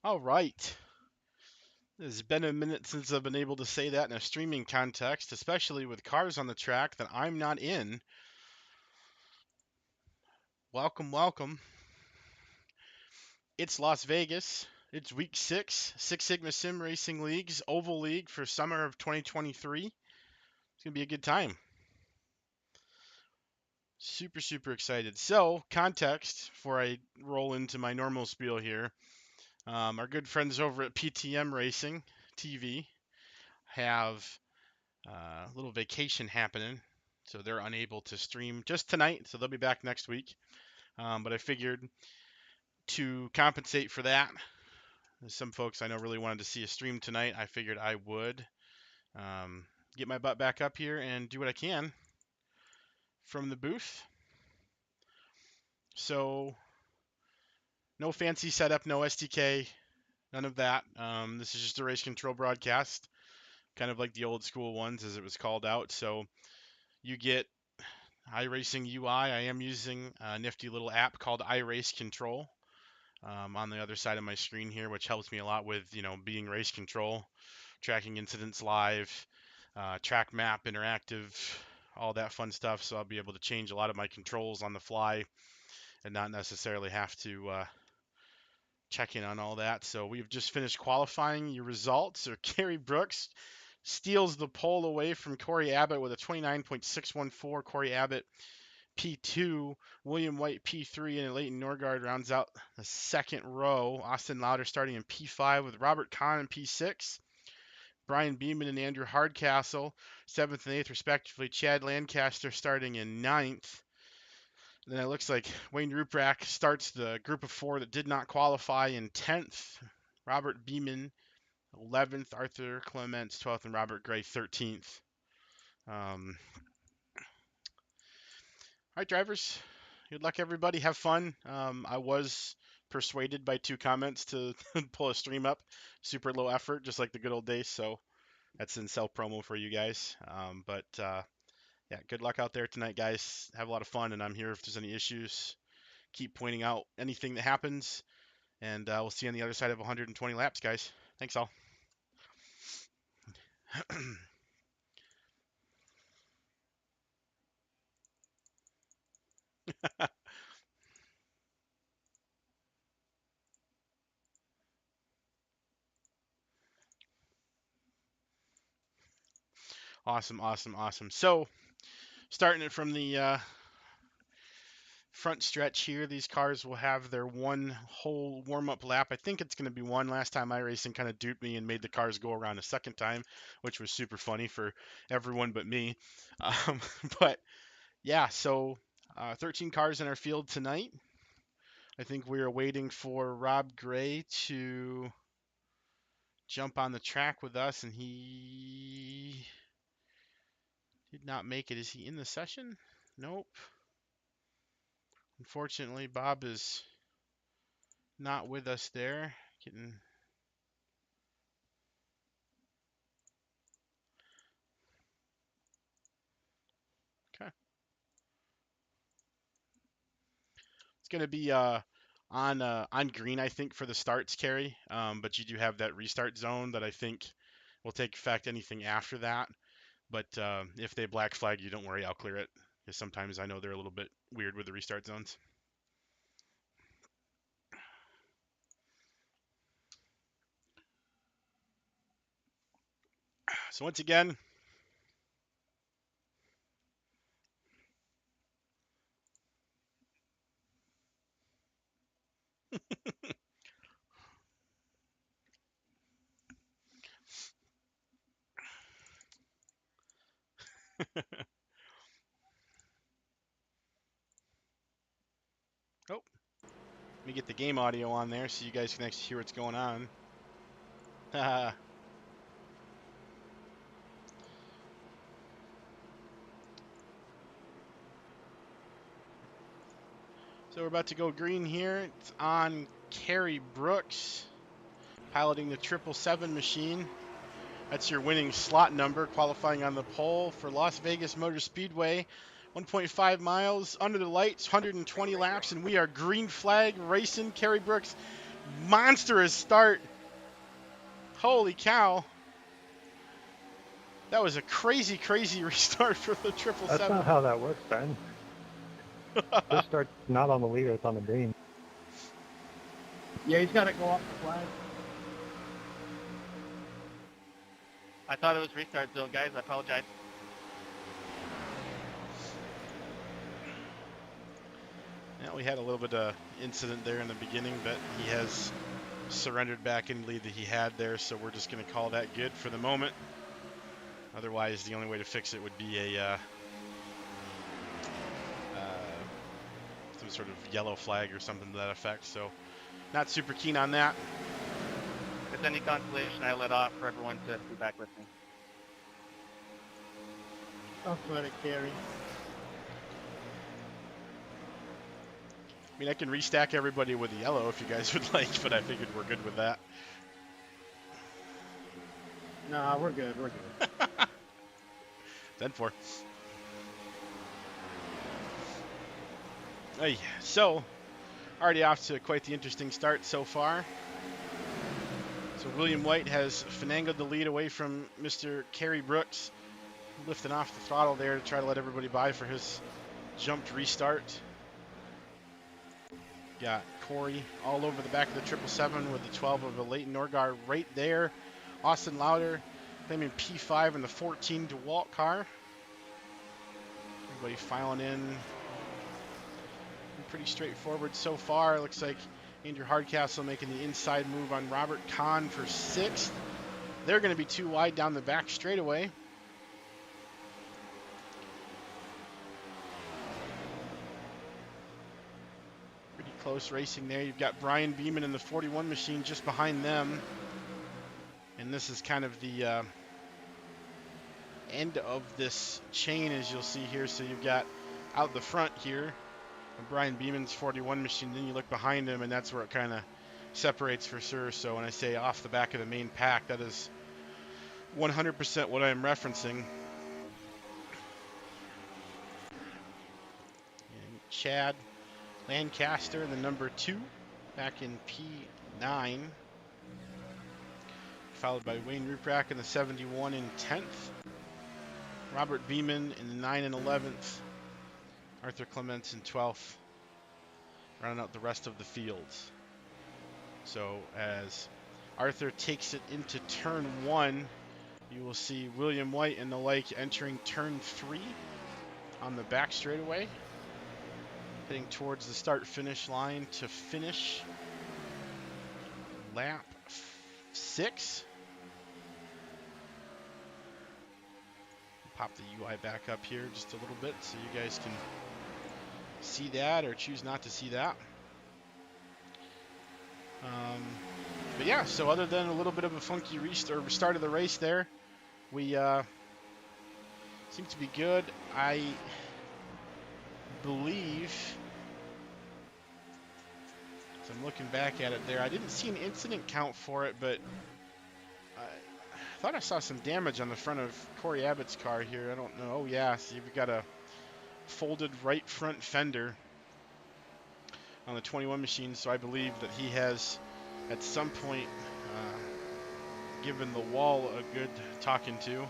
All right. It's been a minute since I've been able to say that in a streaming context, especially with cars on the track that I'm not in. Welcome, welcome. It's Las Vegas. It's week 6 Sigma Sim Racing League's Oval League for summer of 2023. It's going to be a good time. Super, super excited. So, context before I roll into my normal spiel here. Our good friends over at PTM Racing TV have a little vacation happening, so they're unable to stream just tonight. So they'll be back next week. But I figured to compensate for that, some folks I know really wanted to see a stream tonight. I figured I would get my butt back up here and do what I can from the booth. So no fancy setup, no SDK, none of that. This is just a race control broadcast, kind of like the old school ones as it was called out. So you get iRacing UI. I am using a nifty little app called iRace Control on the other side of my screen here, which helps me a lot with, being race control, tracking incidents live, track map, interactive, all that fun stuff. So I'll be able to change a lot of my controls on the fly and not necessarily have to check in on all that. So we've just finished qualifying. Your results are Kerry Brooks steals the pole away from Corey Abbott with a 29.614. Corey Abbott P2, William White P3, and Leighton Norgard rounds out the second row. Austin Lauder starting in P5 with Robert Kahn in P6. Brian Beeman and Andrew Hardcastle, 7th and 8th respectively. Chad Lancaster starting in 9th. Then it looks like Wayne Ruprack starts the group of 4 that did not qualify in 10th. Robert Beeman, 11th. Arthur Clements, 12th. And Robert Gray, 13th. All right, drivers. Good luck, everybody. Have fun. I was persuaded by 2 comments to pull a stream up. Super low effort, just like the good old days. So that's in self promo for you guys. Yeah, good luck out there tonight, guys. Have a lot of fun, and I'm here if there's any issues. Keep pointing out anything that happens, and we'll see you on the other side of 120 laps, guys. Thanks all. Awesome, awesome, awesome. So, starting it from the front stretch here, these cars will have their one whole warm-up lap. I think it's going to be one. Last time iRacing kind of duped me and made the cars go around a second time, which was super funny for everyone but me. Um, but yeah, so 13 cars in our field tonight. I think we are waiting for Rob Gray to jump on the track with us, and he did not make it. Is he in the session? Nope. Unfortunately, Bob is not with us there. Getting okay. It's gonna be on green, I think, for the starts, Carrie. But you do have that restart zone that I think will take effect anything after that. But if they black flag you, don't worry, I'll clear it. Because sometimes I know they're a little bit weird with the restart zones. So once again, oh, let me get the game audio on there so you guys can actually hear what's going on. So we're about to go green here. It's on Kerry Brooks, piloting the 777 machine. That's your winning slot number, qualifying on the pole for Las Vegas Motor Speedway. 1.5 miles under the lights, 120 laps, and we are green flag racing. Kerry Brooks monstrous start. Holy cow. That was a crazy, crazy restart for the That's not 777. how that works, Ben. This start's not on the leader, it's on the green. Yeah, he's got to go off the flag. I thought it was restart zone, guys. I apologize. Yeah, we had a little bit of incident there in the beginning, but he has surrendered back any lead that he had there, so we're just going to call that good for the moment. Otherwise, the only way to fix it would be a some sort of yellow flag or something to that effect. So, not super keen on that. If there's any consolation, I let off for everyone to be back with me. I'll try to carry. I mean, I can restack everybody with a yellow if you guys would like, but I figured we're good with that. Nah, we're good. We're good. 10-4. Hey, so, already off to quite the interesting start so far. So William White has finagled the lead away from Mr. Kerry Brooks, lifting off the throttle there to try to let everybody by for his jumped restart. Got Corey all over the back of the 777 with the 12 of a Leighton Norgard right there. Austin Lauder claiming P5 in the 14 DeWalt car. Everybody filing in. Pretty straightforward so far. Looks like Andrew Hardcastle making the inside move on Robert Kahn for 6th. They're going to be too wide down the back straightaway. Pretty close racing there. You've got Brian Beeman in the 41 machine just behind them. And this is kind of the end of this chain, as you'll see here. So you've got out the front here Brian Beeman's 41 machine, then you look behind him, and that's where it kind of separates for sure. So when I say off the back of the main pack, that is 100% what I am referencing. And Chad Lancaster, the number 2, back in P9, followed by Wayne Ruprack in the 71 in 10th. Robert Beeman in the 9 and 11th. Arthur Clements in 12th, rounding out the rest of the fields. So as Arthur takes it into turn 1, you will see William White and the like entering turn 3 on the back straightaway, heading towards the start-finish line to finish lap 6. Pop the UI back up here just a little bit so you guys can see that or choose not to see that. But yeah, so other than a little bit of a funky restart of the race there, we seem to be good. I believe, so I'm looking back at it there, I didn't see an incident count for it, but I thought I saw some damage on the front of Corey Abbott's car here. I don't know. Oh yeah, see, we've got a folded right front fender on the 21 machine, so I believe that he has at some point given the wall a good talking to.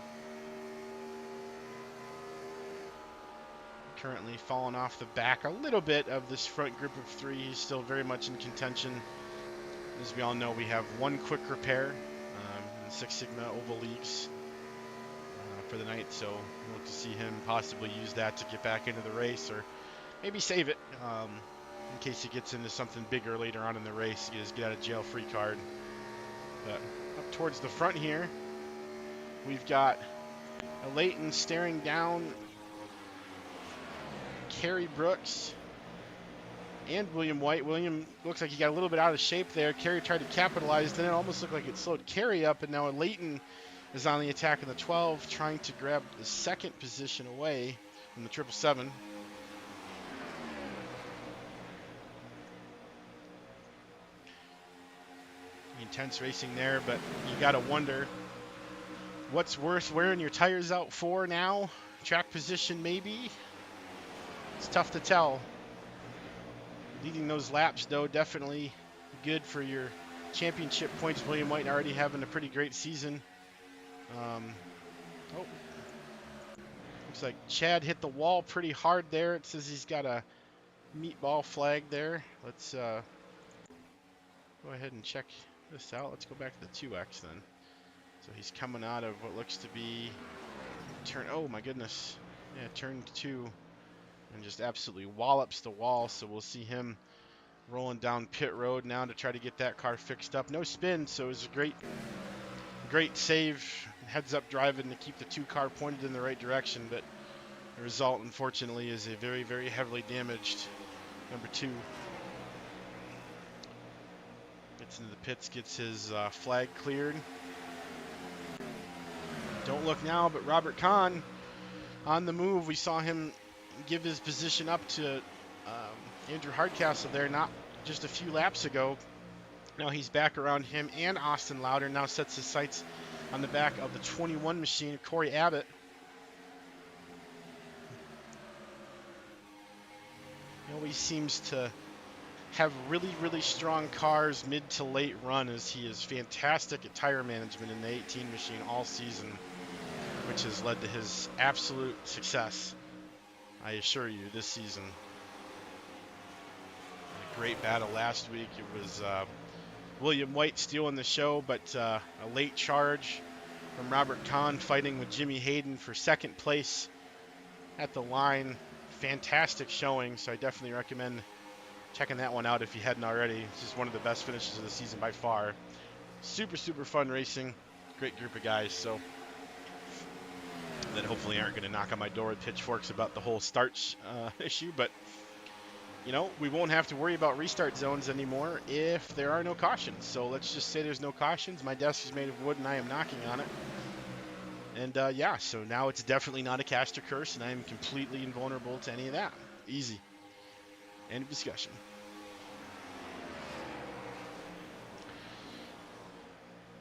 Currently falling off the back a little bit of this front group of 3. He's still very much in contention. As we all know, we have one quick repair in Six Sigma Oval Leagues for the night, so we'll look to see him possibly use that to get back into the race, or maybe save it in case he gets into something bigger later on in the race. Get his get out of jail free card. But up towards the front here, we've got a Leighton staring down Kerry Brooks and William White. William looks like he got a little bit out of shape there. Kerry tried to capitalize, then it almost looked like it slowed Kerry up, and now Leighton is on the attack in the 12, trying to grab the second position away from the 777. Intense racing there, but you got to wonder what's worth wearing your tires out for now. Track position maybe. It's tough to tell. Leading those laps though, definitely good for your championship points. William White already having a pretty great season. Oh, looks like Chad hit the wall pretty hard there. It says he's got a meatball flag there. Let's go ahead and check this out. Let's go back to the 2X then. So he's coming out of what looks to be turn. Oh my goodness. Yeah, turn 2. And just absolutely wallops the wall. So we'll see him rolling down pit road now to try to get that car fixed up. No spin, so it was a great save. Heads up driving to keep the 2 car pointed in the right direction, but the result, unfortunately, is a very, very heavily damaged number 2. Gets into the pits, gets his flag cleared. Don't look now, but Robert Kahn on the move. We saw him give his position up to Andrew Hardcastle there not just a few laps ago. Now he's back around him, and Austin Lauder now sets his sights on the back of the 21 machine, Corey Abbott. He always seems to have really, really strong cars mid to late run, as he is fantastic at tire management in the 18 machine all season, which has led to his absolute success, I assure you, this season. A great battle last week. It was William White stealing the show, but a late charge from Robert Kahn fighting with Jimmy Hayden for second place at the line. Fantastic showing, so I definitely recommend checking that one out if you hadn't already. It's just one of the best finishes of the season by far. Super, super fun racing. Great group of guys, so that hopefully aren't going to knock on my door with pitchforks about the whole start issue, but you know, we won't have to worry about restart zones anymore if there are no cautions. So let's just say there's no cautions. My desk is made of wood and I am knocking on it. And yeah, so now it's definitely not a caster curse, and I am completely invulnerable to any of that. Easy. End of discussion.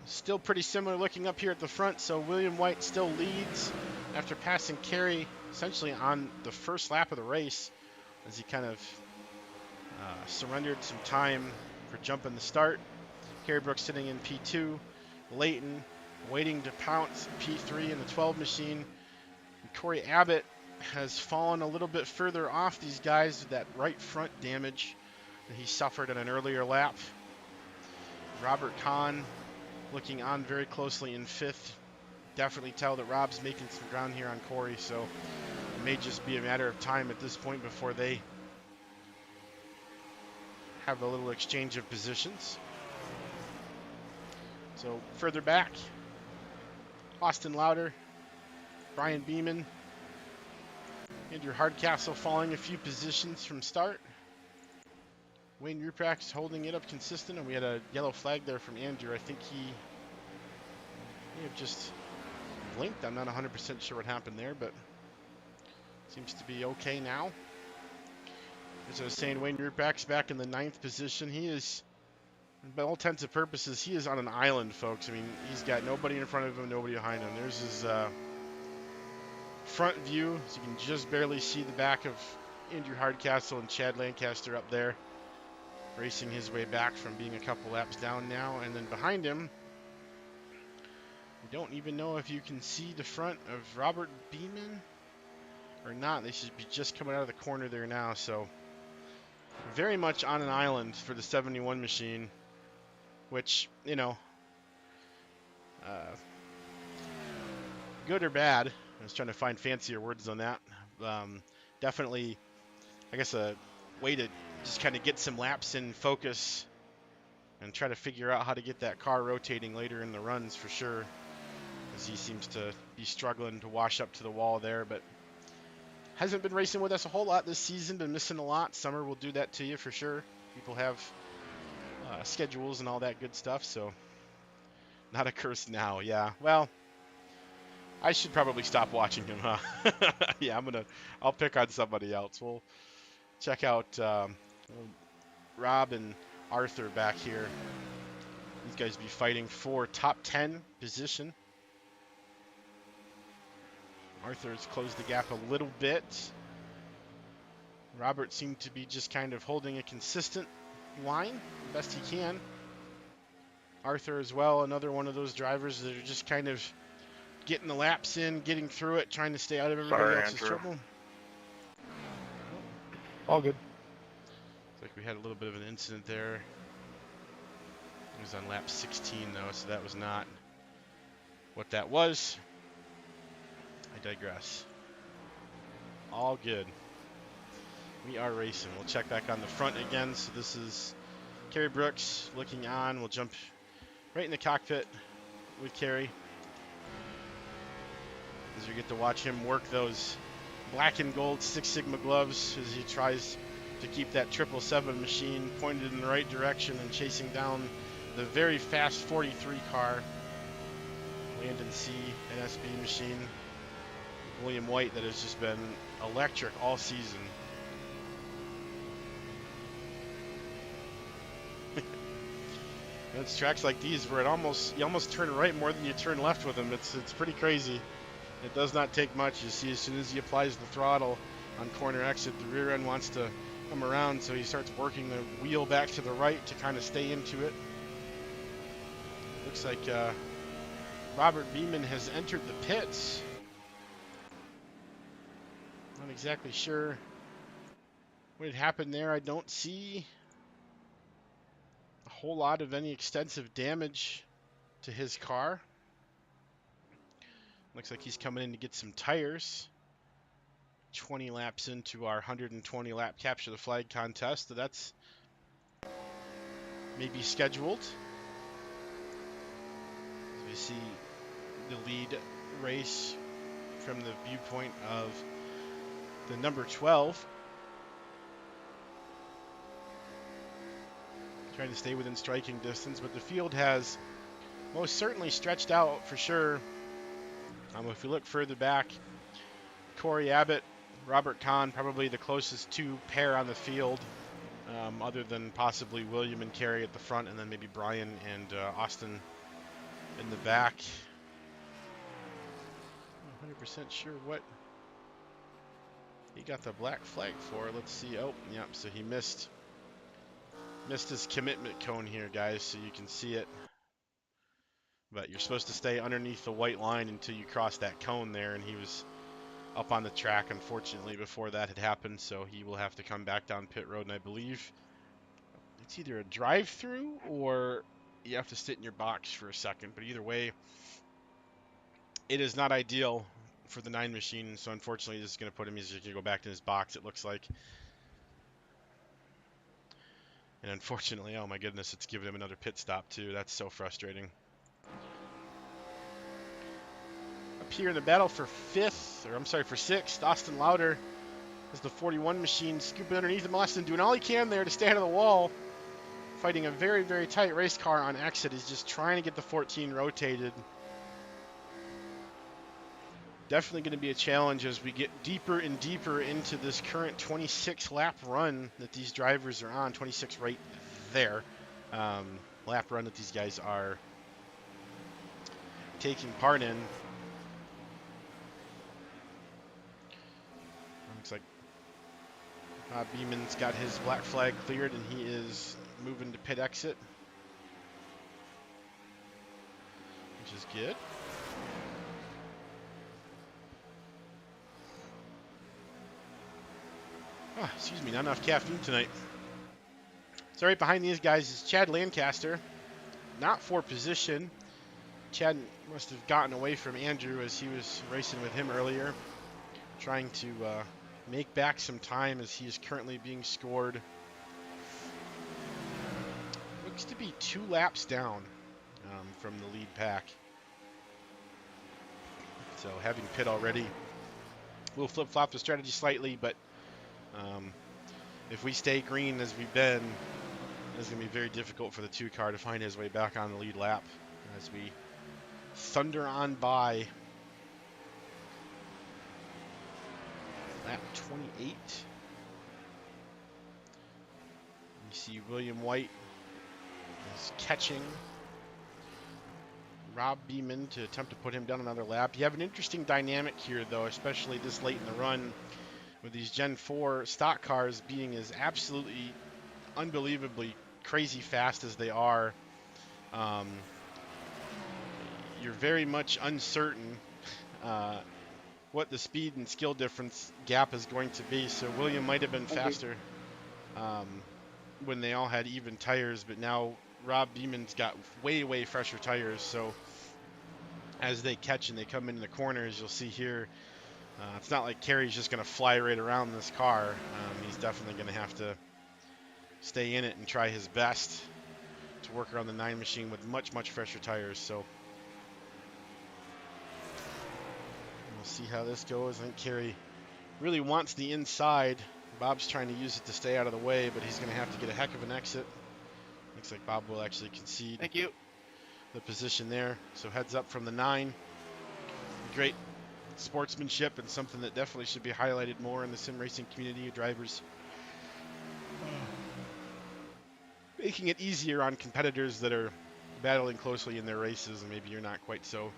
Still pretty similar looking up here at the front. So William White still leads after passing Kerry essentially on the first lap of the race, as he kind of surrendered some time for jumping the start. Kerry Brooks sitting in P2. Leighton waiting to pounce P3 in the 12 machine. And Corey Abbott has fallen a little bit further off these guys with that right front damage that he suffered in an earlier lap. Robert Kahn looking on very closely in 5th. Definitely tell that Rob's making some ground here on Corey, so it may just be a matter of time at this point before they have a little exchange of positions. So further back, Austin Lauder, Brian Beeman, Andrew Hardcastle falling a few positions from start. Wayne Ruprax holding it up consistent, and we had a yellow flag there from Andrew. I think he may have just blinked. I'm not 100% sure what happened there, but seems to be okay now. As I was saying, Wayne Ruprax back in the 9th position. He is, by all intents and purposes, he is on an island, folks. I mean, he's got nobody in front of him, nobody behind him. There's his front view, so you can just barely see the back of Andrew Hardcastle and Chad Lancaster up there, racing his way back from being a couple laps down now. And then behind him, we don't even know if you can see the front of Robert Beeman or not. They should be just coming out of the corner there now, so very much on an island for the 71 machine, which, you know, good or bad. I was trying to find fancier words on that. Definitely, I guess, a way to just kind of get some laps in focus and try to figure out how to get that car rotating later in the runs for sure, as he seems to be struggling to wash up to the wall there, but hasn't been racing with us a whole lot this season, been missing a lot. Summer will do that to you for sure. People have schedules and all that good stuff, so not a curse now. Yeah, well, I should probably stop watching him, huh? Yeah, I'll pick on somebody else. We'll check out Rob and Arthur back here. These guys be fighting for top 10 position. Arthur's closed the gap a little bit. Robert seemed to be just kind of holding it consistent. line the best he can. Arthur as well, another one of those drivers that are just kind of getting the laps in, getting through it, trying to stay out of everybody Sorry, else's Andrew. trouble. All good. Looks like we had a little bit of an incident there. It was on lap 16 though, so that was not what that was. I digress. All good. We are racing. We'll check back on the front again. So this is Kerry Brooks looking on. We'll jump right in the cockpit with Kerry as we get to watch him work those black and gold Six Sigma gloves as he tries to keep that 777 machine pointed in the right direction and chasing down the very fast 43 car. Landon C. NSB machine. William White that has just been electric all season. And it's tracks like these where you almost turn right more than you turn left with them. It's pretty crazy. It does not take much. You see, as soon as he applies the throttle on corner exit, the rear end wants to come around, so he starts working the wheel back to the right to kind of stay into it. Looks like Robert Beeman has entered the pits. Not exactly sure what had happened there. I don't see a whole lot of any extensive damage to his car. Looks like he's coming in to get some tires. 20 laps into our 120 lap capture the flag contest, so that's maybe scheduled. As we see the lead race from the viewpoint of the number 12. Trying to stay within striking distance, but the field has most certainly stretched out for sure. If you look further back, Corey Abbott, Robert Kahn, probably the closest two pair on the field, other than possibly William and Kerry at the front, and then maybe Brian and Austin in the back. I'm not 100% sure what he got the black flag for. Let's see. Oh, yep. So he missed his commitment cone here, guys, so you can see it. But you're supposed to stay underneath the white line until you cross that cone there, and he was up on the track, unfortunately, before that had happened, so he will have to come back down pit road, and I believe it's either a drive-through or you have to sit in your box for a second, but either way, it is not ideal for the 9 machine, so unfortunately this is going to put him, he's going to go back to his box, it looks like. And unfortunately, oh my goodness, it's given him another pit stop too. That's so frustrating. Up here in the battle for 6th, Austin Lauder is the 41 machine scooping underneath him. Austin doing all he can there to stay out of the wall. Fighting a very, very tight race car on exit. He's just trying to get the 14 rotated. Definitely going to be a challenge as we get deeper and deeper into this current 26 lap run that these drivers are on. 26 right there. Lap run that these guys are taking part in. Looks like Beeman's got his black flag cleared and he is moving to pit exit, which is good. Oh, excuse me, not enough caffeine tonight. So right behind these guys is Chad Lancaster, not for position. Chad must have gotten away from Andrew as he was racing with him earlier, trying to make back some time as he is currently being scored. Looks to be 2 laps down from the lead pack. So having pit already, we'll flip-flop the strategy slightly, but if we stay green as we've been, it's going to be very difficult for the 2 car to find his way back on the lead lap as we thunder on by lap 28. You see William White is catching Rob Beeman to attempt to put him down another lap. You have an interesting dynamic here, though, especially this late in the run, with these Gen 4 stock cars being as absolutely unbelievably crazy fast as they are, um, you're very much uncertain what the speed and skill difference gap is going to be. So William might have been faster when they all had even tires, but now Rob Beeman's got way fresher tires. So as they catch and they come into the corners, you'll see here, it's not like Kerry's just going to fly right around this car. He's definitely going to have to stay in it and try his best to work around the 9 machine with much fresher tires. So we'll see how this goes. I think Kerry really wants the inside. Bob's trying to use it to stay out of the way, but he's going to have to get a heck of an exit. Looks like Bob will actually concede Thank you. the position there. So heads up from the 9. Great sportsmanship and something that definitely should be highlighted more in the sim racing community. Drivers making it easier on competitors that are battling closely in their races, and maybe you're not quite so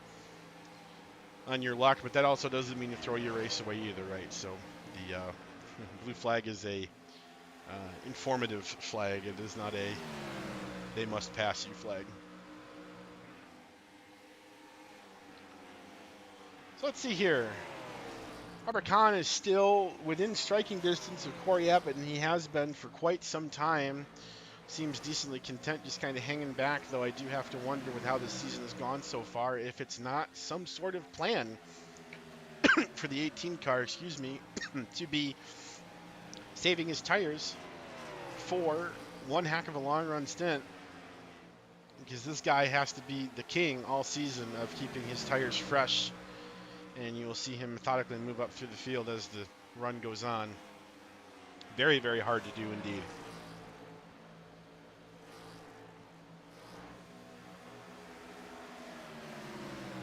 on your luck, but that also doesn't mean you throw your race away either, right? So the blue flag is a informative flag. It is not a they must pass you flag. So let's see here. Robert Kahn is still within striking distance of Corey Abbott, and he has been for quite some time. Seems decently content, just kind of hanging back, though I do have to wonder with how this season has gone so far if it's not some sort of plan for the 18 car, to be saving his tires for one heck of a long run stint, because this guy has to be the king all season of keeping his tires fresh, and you will see him methodically move up through the field as the run goes on. Very hard to do indeed.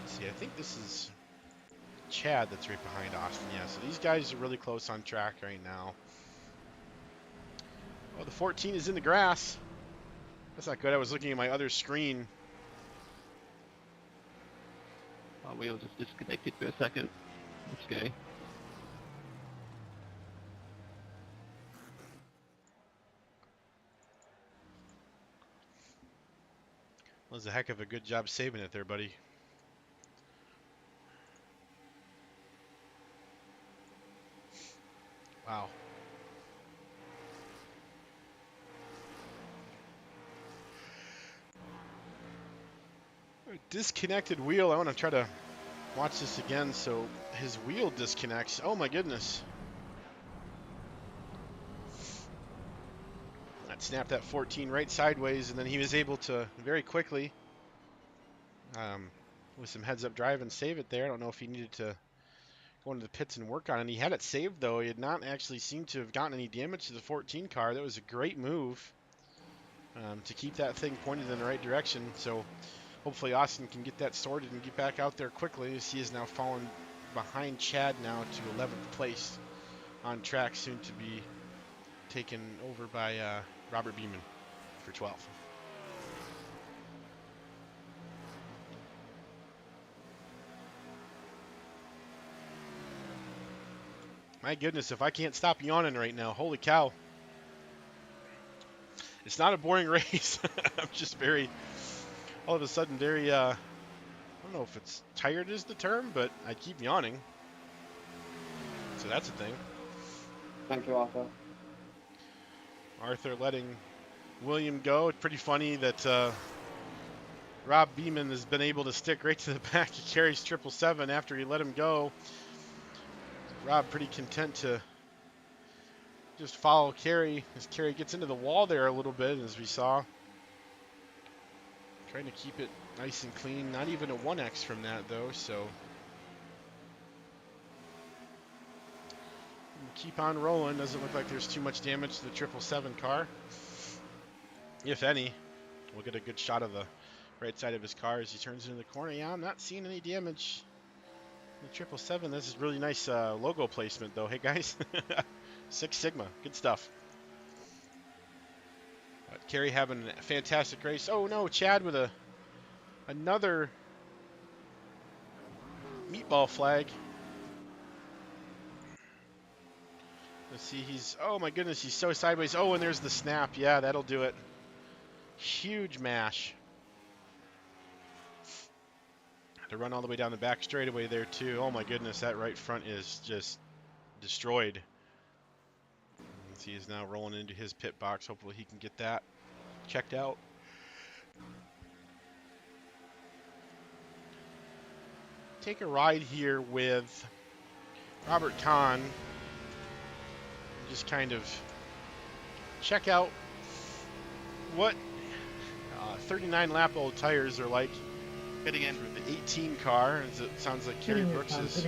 Let's see, I think this is Chad that's right behind Austin. Yeah, so these guys are really close on track right now. Oh, the 14 is in the grass. That's not good. I was looking at my other screen. Wheel just disconnected for a second. Okay. That was a heck of a good job saving it there, buddy. Wow. Disconnected wheel. I want to try to watch this again. So his wheel disconnects. Oh my goodness. That snapped that 14 right sideways, and then he was able to very quickly, with some heads-up drive, and save it there. I don't know if he needed to go into the pits and work on it. He had it saved, though. He had not actually seemed to have gotten any damage to the 14 car. That was a great move to keep that thing pointed in the right direction. So hopefully Austin can get that sorted and get back out there quickly, as he is now fallen behind Chad now to 11th place on track, soon to be taken over by Robert Beeman for 12th. My goodness, if I can't stop yawning right now, holy cow. It's not a boring race. I'm just all of a sudden very, I don't know if it's tired is the term, but I keep yawning. So that's a thing. Thank you, Arthur. Arthur letting William go. It's pretty funny that Rob Beeman has been able to stick right to the back of Kerry's 777 after he let him go. Rob pretty content to just follow Kerry as Kerry gets into the wall there a little bit, as we saw. Trying to keep it nice and clean. Not even a 1X from that, though, so we'll keep on rolling. Doesn't look like there's too much damage to the 777 car. If any, we'll get a good shot of the right side of his car as he turns into the corner. Yeah, I'm not seeing any damage. The 777, this is really nice logo placement, though. Hey, guys. Six Sigma. Good stuff. But Kerry having a fantastic race. Oh, no. Chad with another meatball flag. Let's see. Oh, my goodness. He's so sideways. Oh, and there's the snap. Yeah, that'll do it. Huge mash. To run all the way down the back straightaway there too. Oh my goodness, that right front is just destroyed. He is now rolling into his pit box. Hopefully he can get that checked out. Take a ride here with Robert Kahn. Just kind of check out what 39 lap old tires are like Pitting in. for the 18 car. As it sounds like Kerry Brooks is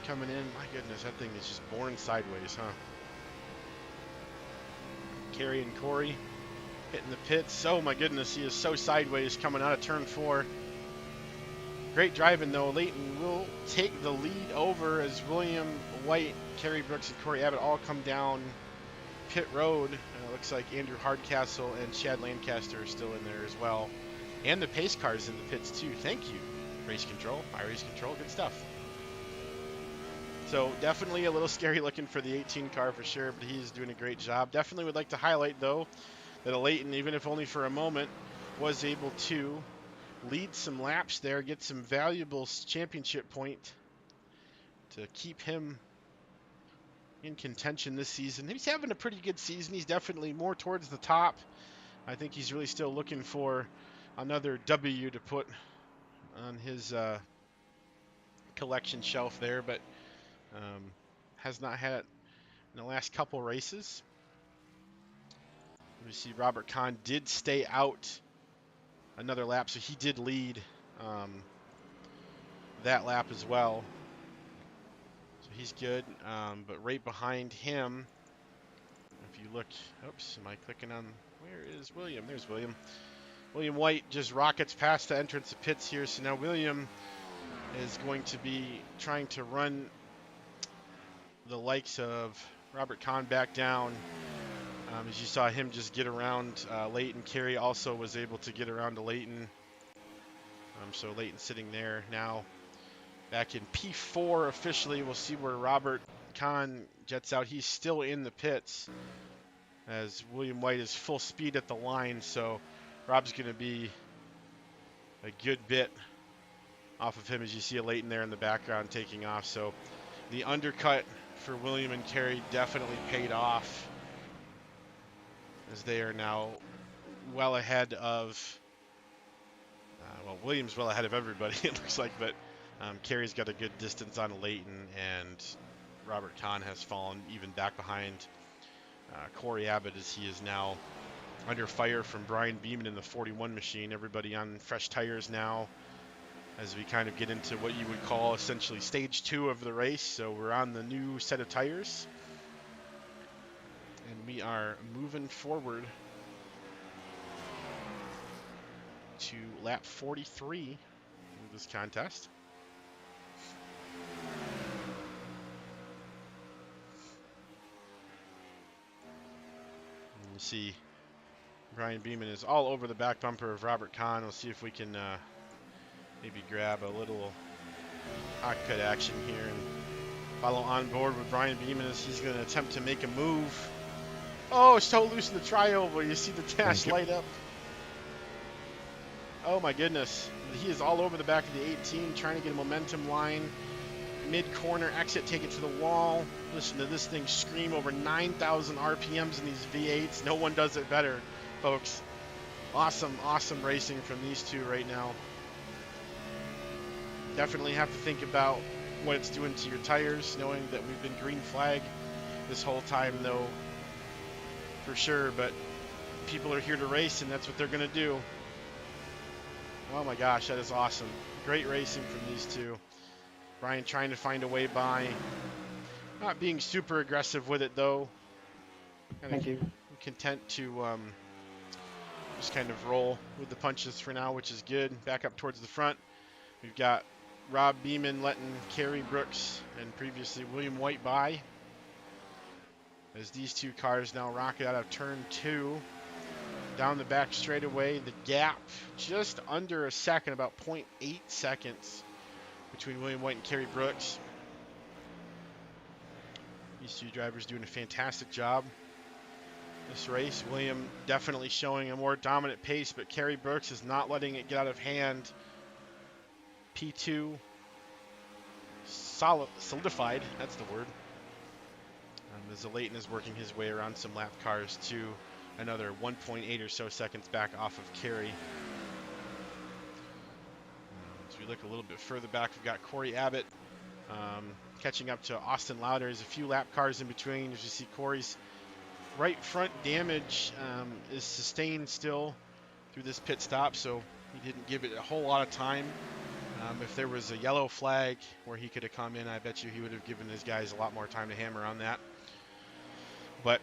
coming in. My goodness, that thing is just born sideways, huh? Kerry and Corey hitting the pits. Oh my goodness, he is so sideways coming out of turn 4. Great driving though. Leighton will take the lead over as William White, Kerry Brooks, and Corey Abbott all come down pit road. Looks like Andrew Hardcastle and Chad Lancaster are still in there as well. And the pace cars in the pits too. Thank you, Race Control, iRacing Control, good stuff. So definitely a little scary looking for the 18 car for sure, but he's doing a great job. Definitely would like to highlight though that Leighton, even if only for a moment, was able to lead some laps there, get some valuable championship point to keep him in contention this season. He's having a pretty good season. He's definitely more towards the top. I think he's really still looking for another W to put on his collection shelf there, but has not had it in the last couple races. We see Robert Kahn did stay out another lap, so he did lead that lap as well. So he's good, but right behind him, if you look, oops, am I clicking on, where is William? There's William. William White just rockets past the entrance of pits here, so now William is going to be trying to run the likes of Robert Kahn back down. As you saw him just get around Leighton. Kerry also was able to get around to Leighton. So Leighton sitting there now back in P4 officially. We'll see where Robert Kahn jets out. He's still in the pits as William White is full speed at the line. So Rob's going to be a good bit off of him as you see a Leighton there in the background taking off. So the undercut for William and Kerry definitely paid off as they are now well ahead of, well, Williams well ahead of everybody, it looks like, but Kerry's got a good distance on Leighton, and Robert Kahn has fallen even back behind Corey Abbott as he is now under fire from Brian Beeman in the 41 machine. Everybody on fresh tires now as we kind of get into what you would call essentially stage 2 of the race. So we're on the new set of tires, and we are moving forward to lap 43 of this contest. And you see Brian Beeman is all over the back bumper of Robert Kahn. We'll see if we can maybe grab a little hot cut action here and follow on board with Brian Beeman as he's going to attempt to make a move. Oh, so loose in the tri-oval. You see the dash light up. Oh my goodness. He is all over the back of the 18 trying to get a momentum line. Mid-corner exit, take it to the wall. Listen to this thing scream over 9,000 RPMs in these V8s. No one does it better, folks. Awesome, awesome racing from these two right now. Definitely have to think about what it's doing to your tires, knowing that we've been green flag this whole time, though, for sure. But people are here to race, and that's what they're going to do. Oh my gosh, that is awesome. Great racing from these two. Brian trying to find a way by. Not being super aggressive with it, though. Thank you. Content to just kind of roll with the punches for now, which is good. Back up towards the front. We've got Rob Beeman letting Kerry Brooks and previously William White by. As these two cars now rocket out of turn 2. Down the back straightaway, the gap just under a second, about 0.8 seconds between William White and Kerry Brooks. These two drivers doing a fantastic job. this race. William definitely showing a more dominant pace, but Kerry Brooks is not letting it get out of hand. P2 solidified, that's the word. As Leighton is working his way around some lap cars to another 1.8 or so seconds back off of Kerry. As we look a little bit further back, we've got Corey Abbott catching up to Austin Lauder. There's a few lap cars in between. As you see, Corey's right front damage is sustained still through this pit stop, so he didn't give it a whole lot of time. If there was a yellow flag where he could have come in, I bet you he would have given his guys a lot more time to hammer on that. But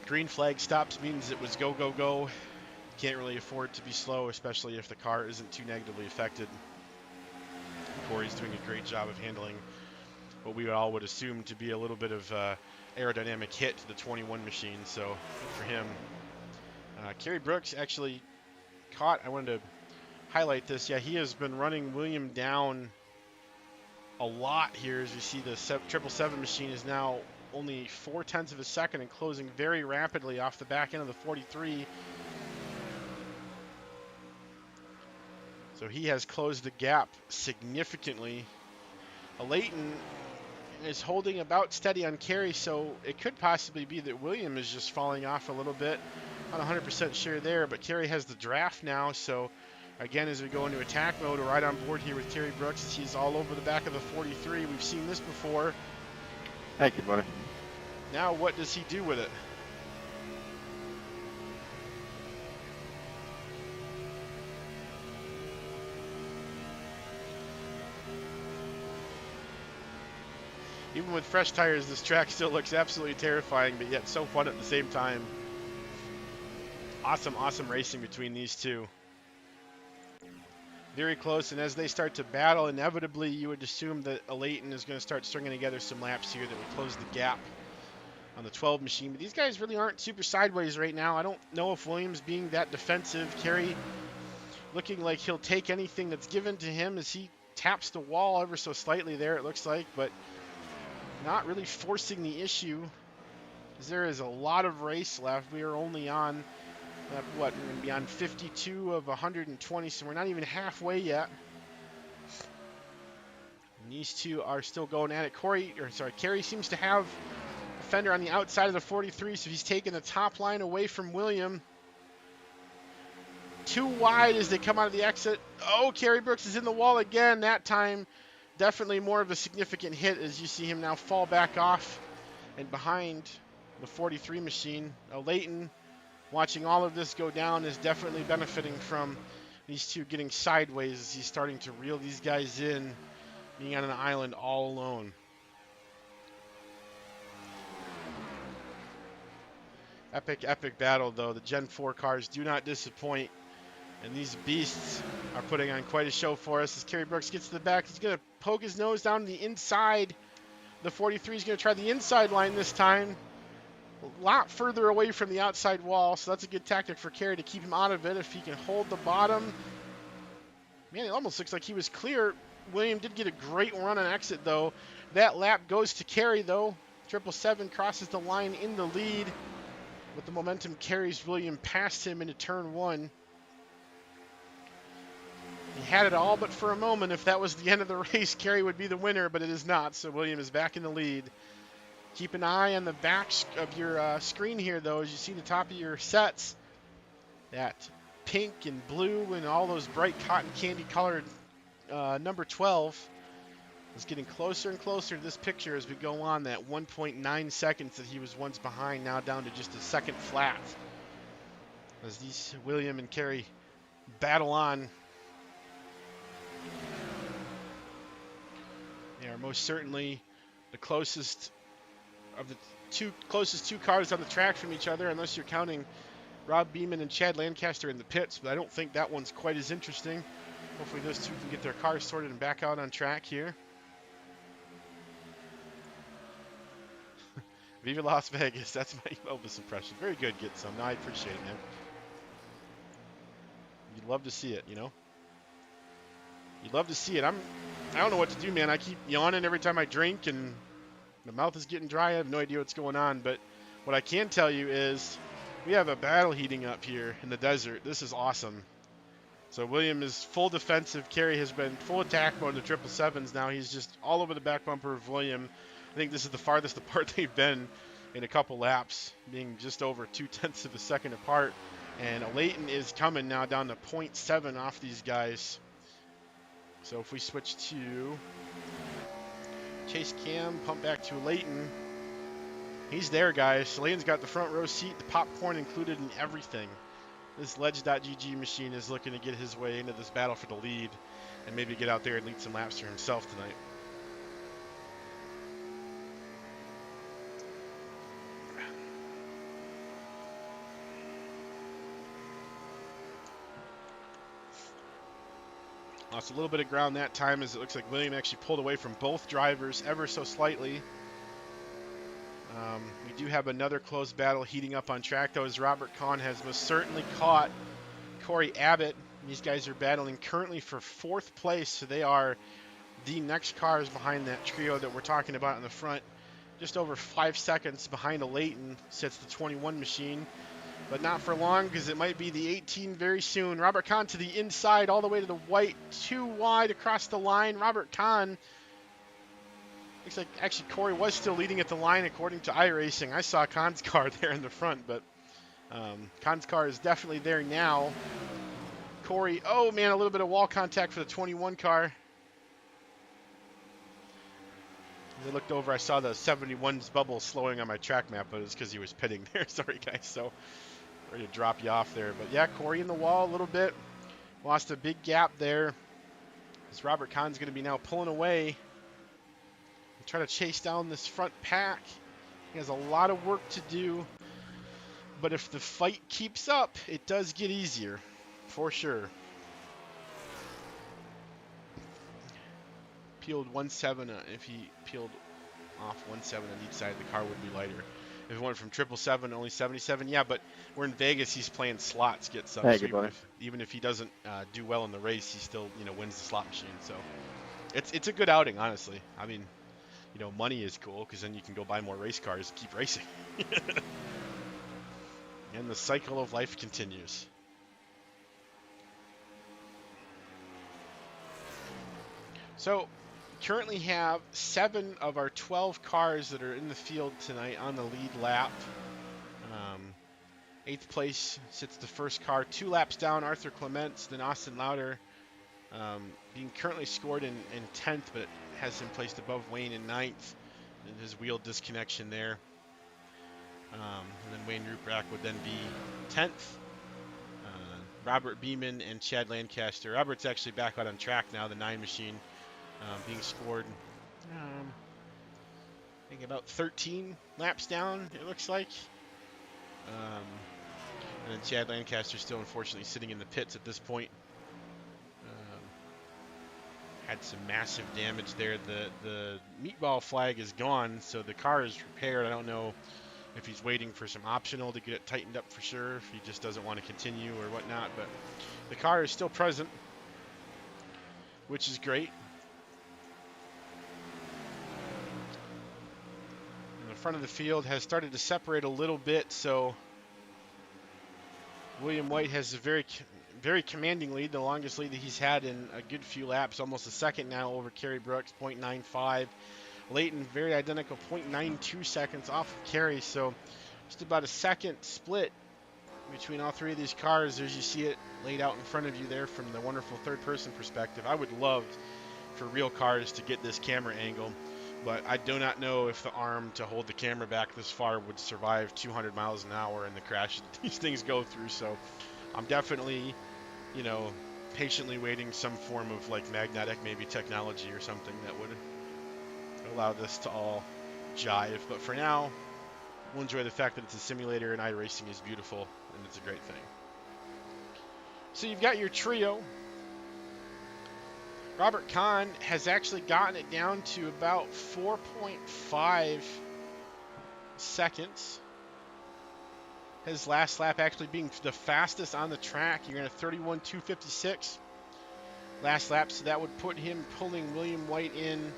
green flag stops means it was go, go, go. Can't really afford to be slow, especially if the car isn't too negatively affected. Corey's doing a great job of handling what we all would assume to be a little bit of aerodynamic hit to the 21 machine, so good for him. Kerry Brooks actually caught, I wanted to highlight this, yeah, he has been running William down a lot here. As you see, the 777 machine is now only 0.4 of a second and closing very rapidly off the back end of the 43. So he has closed the gap significantly. Leighton is holding about steady on Kerry, so it could possibly be that William is just falling off a little bit. Not 100% sure there, but Kerry has the draft now, so again, as we go into attack mode, we're right on board here with Kerry Brooks. He's all over the back of the 43. We've seen this before. Thank you, buddy. Now what does he do with it? Even with fresh tires, this track still looks absolutely terrifying, but yet so fun at the same time. Awesome, awesome racing between these two. Very close, and as they start to battle, inevitably you would assume that Leighton is going to start stringing together some laps here that would close the gap on the 12 machine. But these guys really aren't super sideways right now. I don't know if Williams being that defensive. Kerry looking like he'll take anything that's given to him as he taps the wall ever so slightly there, it looks like, but not really forcing the issue, as there is a lot of race left. We are only on, we're going to be on 52 of 120, so we're not even halfway yet. And these two are still going at it. Kerry seems to have a fender on the outside of the 43, so he's taking the top line away from William. Too wide as they come out of the exit. Oh, Kerry Brooks is in the wall again. That time, definitely more of a significant hit as you see him now fall back off and behind the 43 machine. Leighton, watching all of this go down, is definitely benefiting from these two getting sideways as he's starting to reel these guys in, being on an island all alone. Epic, epic battle, though. The Gen 4 cars do not disappoint, and these beasts are putting on quite a show for us. As Kerry Brooks gets to the back, he's going to poke his nose down the inside. The 43 is going to try the inside line this time. A lot further away from the outside wall, so that's a good tactic for Kerry to keep him out of it if he can hold the bottom. Man, it almost looks like he was clear. William did get a great run on exit, though. That lap goes to Kerry, though. 777 crosses the line in the lead. With the momentum, carries William past him into turn one. He had it all, but for a moment, if that was the end of the race, Kerry would be the winner, but it is not, so William is back in the lead. Keep an eye on the back of your screen here, though, as you see the top of your sets. That pink and blue and all those bright cotton candy colored number 12 is getting closer and closer to this picture as we go on. That 1.9 seconds that he was once behind, now down to just a second flat. As these William and Kerry battle on. They are most certainly the closest of the closest two cars on the track from each other, unless you're counting Rob Beeman and Chad Lancaster in the pits, but I don't think that one's quite as interesting. Hopefully those two can get their cars sorted and back out on track here. Viva Las Vegas, that's my Elvis impression. Very good, get some. No, I appreciate it, man. You'd love to see it, you know? You'd love to see it. I don't know what to do, man. I keep yawning every time I drink, and my mouth is getting dry. I have no idea what's going on, but What I can tell you is we have a battle heating up here in the desert. This is awesome. So William is full defensive. Kerry has been full attack mode in the 777s. Now he's just all over the back bumper of William. I think this is the farthest apart they've been in a couple laps, being just over 0.2 of a second apart. And Leighton is coming now down to 0.7 off these guys. So if we switch to chase cam, pump back to Leighton. He's there, guys. Leighton's got the front row seat, the popcorn included in everything. This Ledge.gg machine is looking to get his way into this battle for the lead and maybe get out there and lead some laps for himself tonight. Lost a little bit of ground that time as it looks like William actually pulled away from both drivers ever so slightly. We do have another close battle heating up on track, though, as Robert Kahn has most certainly caught Corey Abbott. These guys are battling currently for 4th place, so they are the next cars behind that trio that we're talking about in the front. Just over 5 seconds behind a Leighton sits the 21 machine, but not for long because it might be the 18 very soon. Robert Kahn to the inside, all the way to the white, too wide across the line. Robert Kahn. Looks like actually Corey was still leading at the line according to iRacing. I saw Kahn's car there in the front, but Kahn's car is definitely there now. Corey, oh man, a little bit of wall contact for the 21 car. As I looked over, I saw the 71's bubble slowing on my track map, but it's because he was pitting there. Sorry, guys. So ready to drop you off there. But yeah, Corey in the wall a little bit. Lost a big gap there. As Robert Kahn's going to be now pulling away. Try to chase down this front pack. He has a lot of work to do, but if the fight keeps up, it does get easier, for sure. Peeled 1.7. If he peeled off 1.7 on each side, the car would be lighter. If it went from 777 to only 77, yeah, but we're in Vegas. He's playing slots, get some. Hey, So good even if he doesn't do well in the race, he still wins the slot machine. So it's a good outing, honestly. I mean, money is cool because then you can go buy more race cars and keep racing. And the cycle of life continues. So, currently have 7 of our 12 cars that are in the field tonight on the lead lap. 8th place sits the first car, 2 laps down, Arthur Clements, then Austin Lauder, being currently scored in 10th, but has him placed above Wayne in 9th. And his wheel disconnection there. And then Wayne Ruprecht would then be 10th. Robert Beeman and Chad Lancaster. Robert's actually back out on track now, the 9 machine, being scored, I think about 13 laps down, it looks like. And then Chad Lancaster still unfortunately sitting in the pits at this point. Had some massive damage there. The meatball flag is gone, so the car is repaired. I don't know if he's waiting for some optional to get it tightened up for sure, if he just doesn't want to continue or whatnot, but the car is still present, which is great. And the front of the field has started to separate a little bit, so William White has a very commanding lead, the longest lead that he's had in a good few laps, almost a second now over Kerry Brooks, 0.95. Leighton, very identical, 0.92 seconds off of Kerry, so just about a second split between all 3 of these cars as you see it laid out in front of you there from the wonderful third-person perspective. I would love for real cars to get this camera angle, but I do not know if the arm to hold the camera back this far would survive 200 miles an hour in the crash that these things go through, so I'm definitely, patiently waiting some form of like magnetic maybe technology or something that would allow this to all jive. But for now, we'll enjoy the fact that it's a simulator and iRacing is beautiful and it's a great thing. So you've got your trio. Robert Kahn has actually gotten it down to about 4.5 seconds. His last lap actually being the fastest on the track. You're going to 31.256 last lap, so that would put him pulling William White in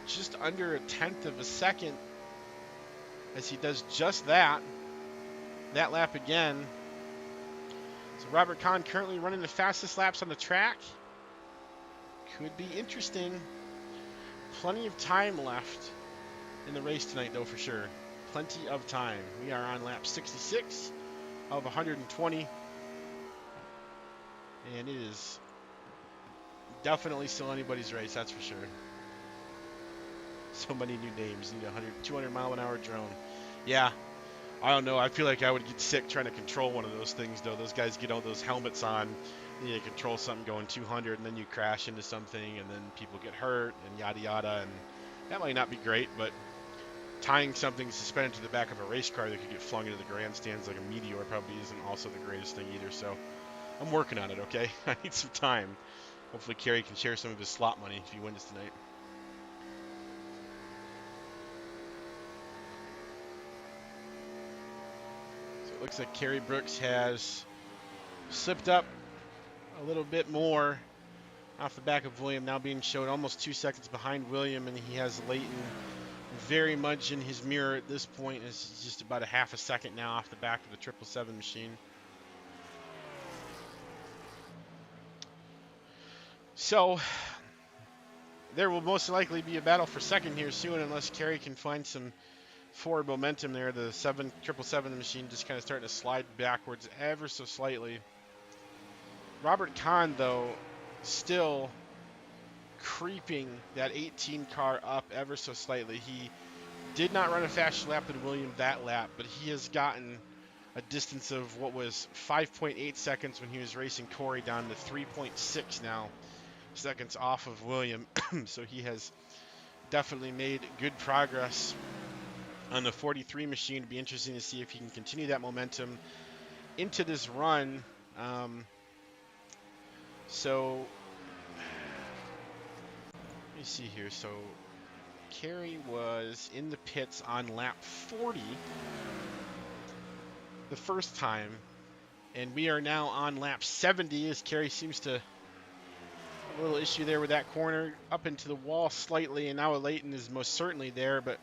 just under 1/10 of a second as he does just that lap again. So Robert Kahn currently running the fastest laps on the track. Could be interesting. Plenty of time left in the race tonight, though, for sure. Plenty of time. We are on lap 66 of 120. And it is definitely still anybody's race, that's for sure. So many new names. Need a 200 mile an hour drone. Yeah, I don't know. I feel like I would get sick trying to control one of those things, though. Those guys get all those helmets on. You need to control something going 200, and then you crash into something, and then people get hurt, and yada yada. And that might not be great, but tying something suspended to the back of a race car that could get flung into the grandstands like a meteor probably isn't also the greatest thing either. So I'm working on it, okay? I need some time. Hopefully Kerry can share some of his slot money if he wins tonight. So it looks like Kerry Brooks has slipped up a little bit more off the back of William, now being showed almost 2 seconds behind William, and he has Leighton very much in his mirror at this point. It's just about a half a second now off the back of the 777 machine. So there will most likely be a battle for second here soon unless Kerry can find some forward momentum there. The 777 machine just kind of starting to slide backwards ever so slightly. Robert Kahn, though, still creeping that 18 car up ever so slightly. He did not run a faster lap than William that lap, but he has gotten a distance of what was 5.8 seconds when he was racing Corey down to 3.6 now seconds off of William. So he has definitely made good progress on the 43 machine. It'd be interesting to see if he can continue that momentum into this run. So let me see here. So Kerry was in the pits on lap 40 the first time, and we are now on lap 70 as Kerry seems to have a little issue there with that corner up into the wall slightly, and now Leighton is most certainly there, but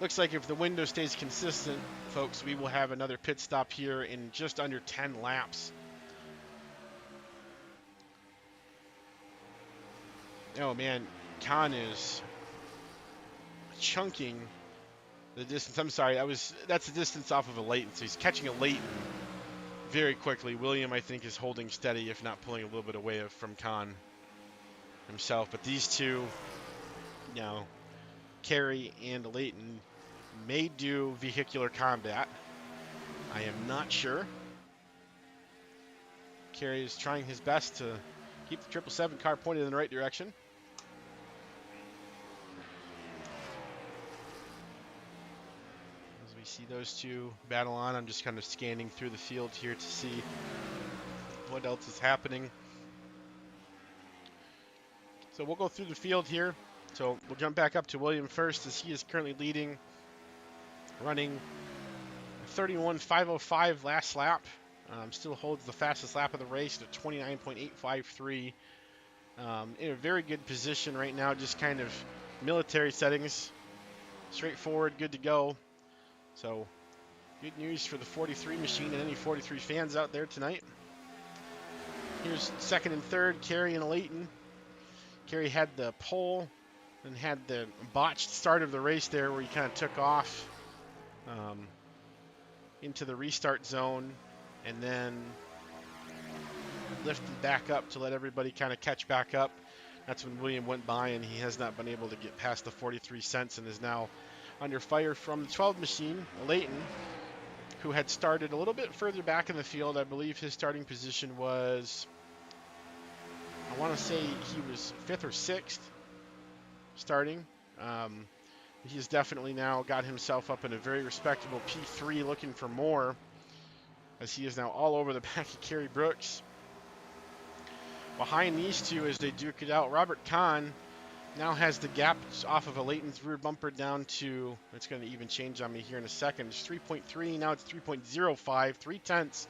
looks like if the window stays consistent, folks, we will have another pit stop here in just under 10 laps. Oh man, Kahn is chunking the distance. I'm sorry, that's the distance off of a Leighton, so he's catching a Leighton very quickly. William, I think, is holding steady, if not pulling a little bit away from Kahn himself. But these two, you know, Kerry and Leighton may do vehicular combat. I am not sure. Kerry is trying his best to keep the 777 car pointed in the right direction. As we see those two battle on, I'm just kind of scanning through the field here to see what else is happening. So we'll go through the field here. So we'll jump back up to William first, as he is currently leading, running 31.505 last lap. Still holds the fastest lap of the race at 29.853. In a very good position right now, just kind of military settings. Straightforward, good to go. So good news for the 43 machine and any 43 fans out there tonight. Here's second and third, Kerry and Leighton. Kerry had the pole and had the botched start of the race there where he kind of took off into the restart zone and then lifted back up to let everybody kind of catch back up. That's when William went by, and he has not been able to get past the 43 cents and is now under fire from the 12 machine, Leighton, who had started a little bit further back in the field. I believe his starting position was, I want to say he was 5th or 6th starting. He has definitely now got himself up in a very respectable P3, looking for more, as he is now all over the back of Kerry Brooks. Behind these two, as they duke it out, Robert Kahn now has the gap off of a Leighton's rear bumper down to, it's going to even change on me here in a second. It's 3.3, now it's 3.05, 3/10.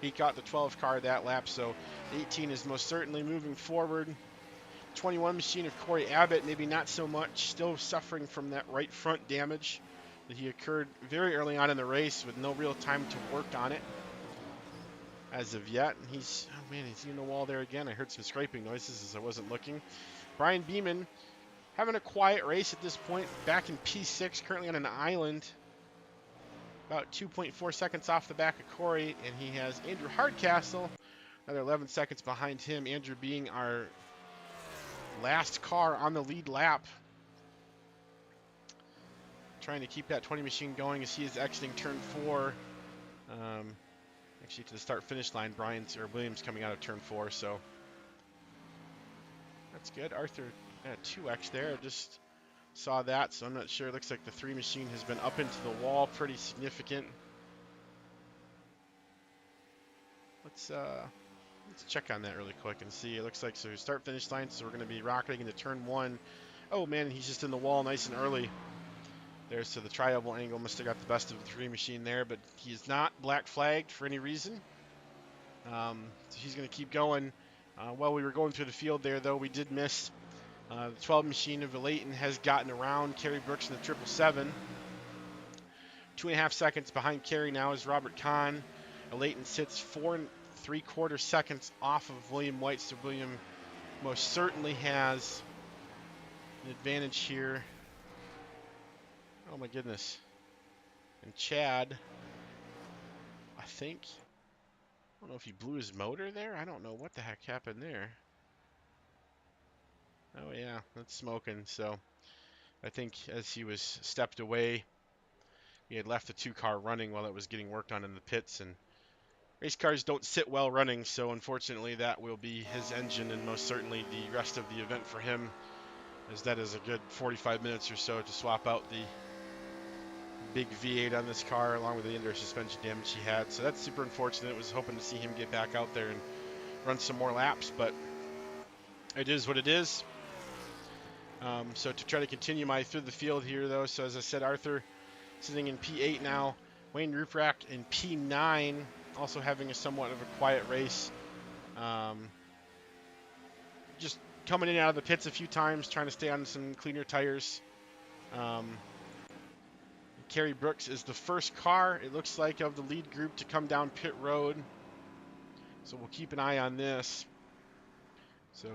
He got the 12 car that lap, so 18 is most certainly moving forward. 21 machine of Corey Abbott, maybe not so much, still suffering from that right front damage He occurred very early on in the race with no real time to work on it as of yet. And he's, oh man, he's in the wall there again. I heard some scraping noises as I wasn't looking. Brian Beeman having a quiet race at this point, back in P6, currently on an island, about 2.4 seconds off the back of Corey, and he has Andrew Hardcastle, another 11 seconds behind him. Andrew being our last car on the lead lap, trying to keep that 20 machine going as he is exiting turn 4. Actually, to the start-finish line, Williams coming out of turn 4, so that's good. Arthur had a 2x there. I just saw that, so I'm not sure. It looks like the 3 machine has been up into the wall, pretty significant. Let's check on that really quick and see. It looks like so start-finish line, so we're going to be rocketing into turn 1. Oh man, he's just in the wall nice and early there, so the tri-oval angle must have got the best of the 3 machine there, but he's not black flagged for any reason. So he's going to keep going. While we were going through the field there, though, we did miss the 12 machine of Leighton has gotten around Kerry Brooks in the 777. 2.5 seconds behind Kerry now is Robert Kahn. Leighton sits 4 3/4 seconds off of William White, so William most certainly has an advantage here. Oh my goodness. And Chad, I think, I don't know if he blew his motor there. I don't know what the heck happened there. Oh yeah, that's smoking. So I think as he was stepped away, he had left the 2-car running while it was getting worked on in the pits, and race cars don't sit well running, so unfortunately that will be his engine and most certainly the rest of the event for him, as that is a good 45 minutes or so to swap out the big V8 on this car along with the indoor suspension damage he had. So that's super unfortunate. I was hoping to see him get back out there and run some more laps, but it is what it is. So to try to continue my through the field here, though, so as I said, Arthur sitting in P8 now, Wayne Ruprecht in P9, also having a somewhat of a quiet race. Just coming in and out of the pits a few times, trying to stay on some cleaner tires. Kerry Brooks is the first car, it looks like, of the lead group to come down pit road. So we'll keep an eye on this. So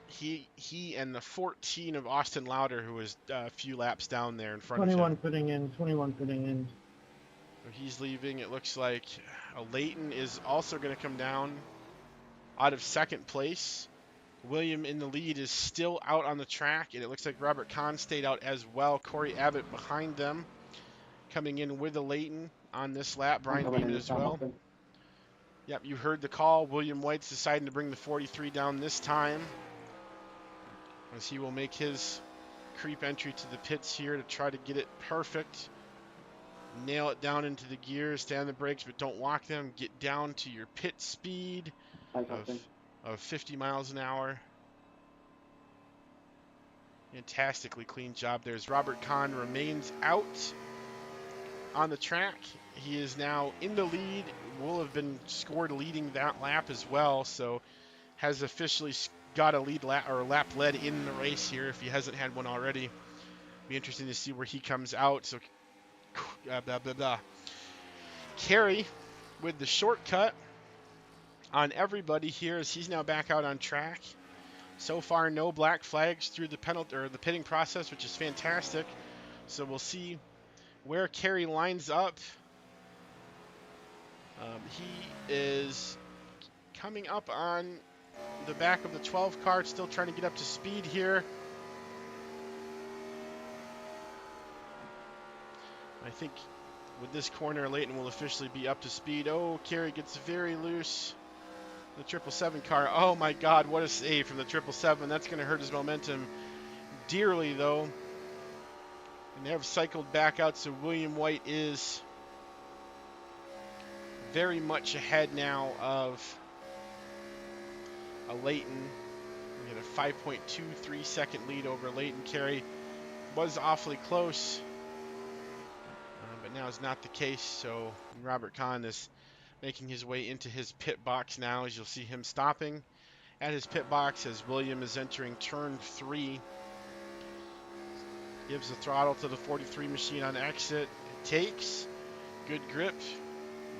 he and the 14 of Austin Lauder, who was a few laps down there in front of him. 21 putting in. So he's leaving. It looks like Leighton is also going to come down out of second place. William in the lead is still out on the track, and it looks like Robert Kahn stayed out as well. Corey Abbott behind them, coming in with a Leighton on this lap. Brian Beeman as well. Yep, you heard the call. William White's deciding to bring the 43 down this time, as he will make his creep entry to the pits here to try to get it perfect. Nail it down into the gears, stay on the brakes, but don't walk them. Get down to your pit speed of 50 miles an hour. Fantastically clean job there. As Robert Kahn remains out on the track. He is now in the lead, will have been scored leading that lap as well, so has officially got a lead lap or a lap led in the race here if he hasn't had one already. Be interesting to see where he comes out. So Kerry with the shortcut on everybody here as he's now back out on track. So far, no black flags through the penalty or the pitting process, which is fantastic. So we'll see where Kerry lines up. He is coming up on the back of the 12 car, still trying to get up to speed here. I think with this corner, Leighton will officially be up to speed. Oh, Kerry gets very loose. The 777 car. Oh my God, what a save from the 777. That's going to hurt his momentum dearly, though. And they have cycled back out, so William White is very much ahead now of a Leighton. We get a 5.23 second lead over Leighton. Kerry was awfully close, but now is not the case. So Robert Kahn is making his way into his pit box now, as you'll see him stopping at his pit box as William is entering turn 3. Gives the throttle to the 43 machine on exit. It takes. Good grip.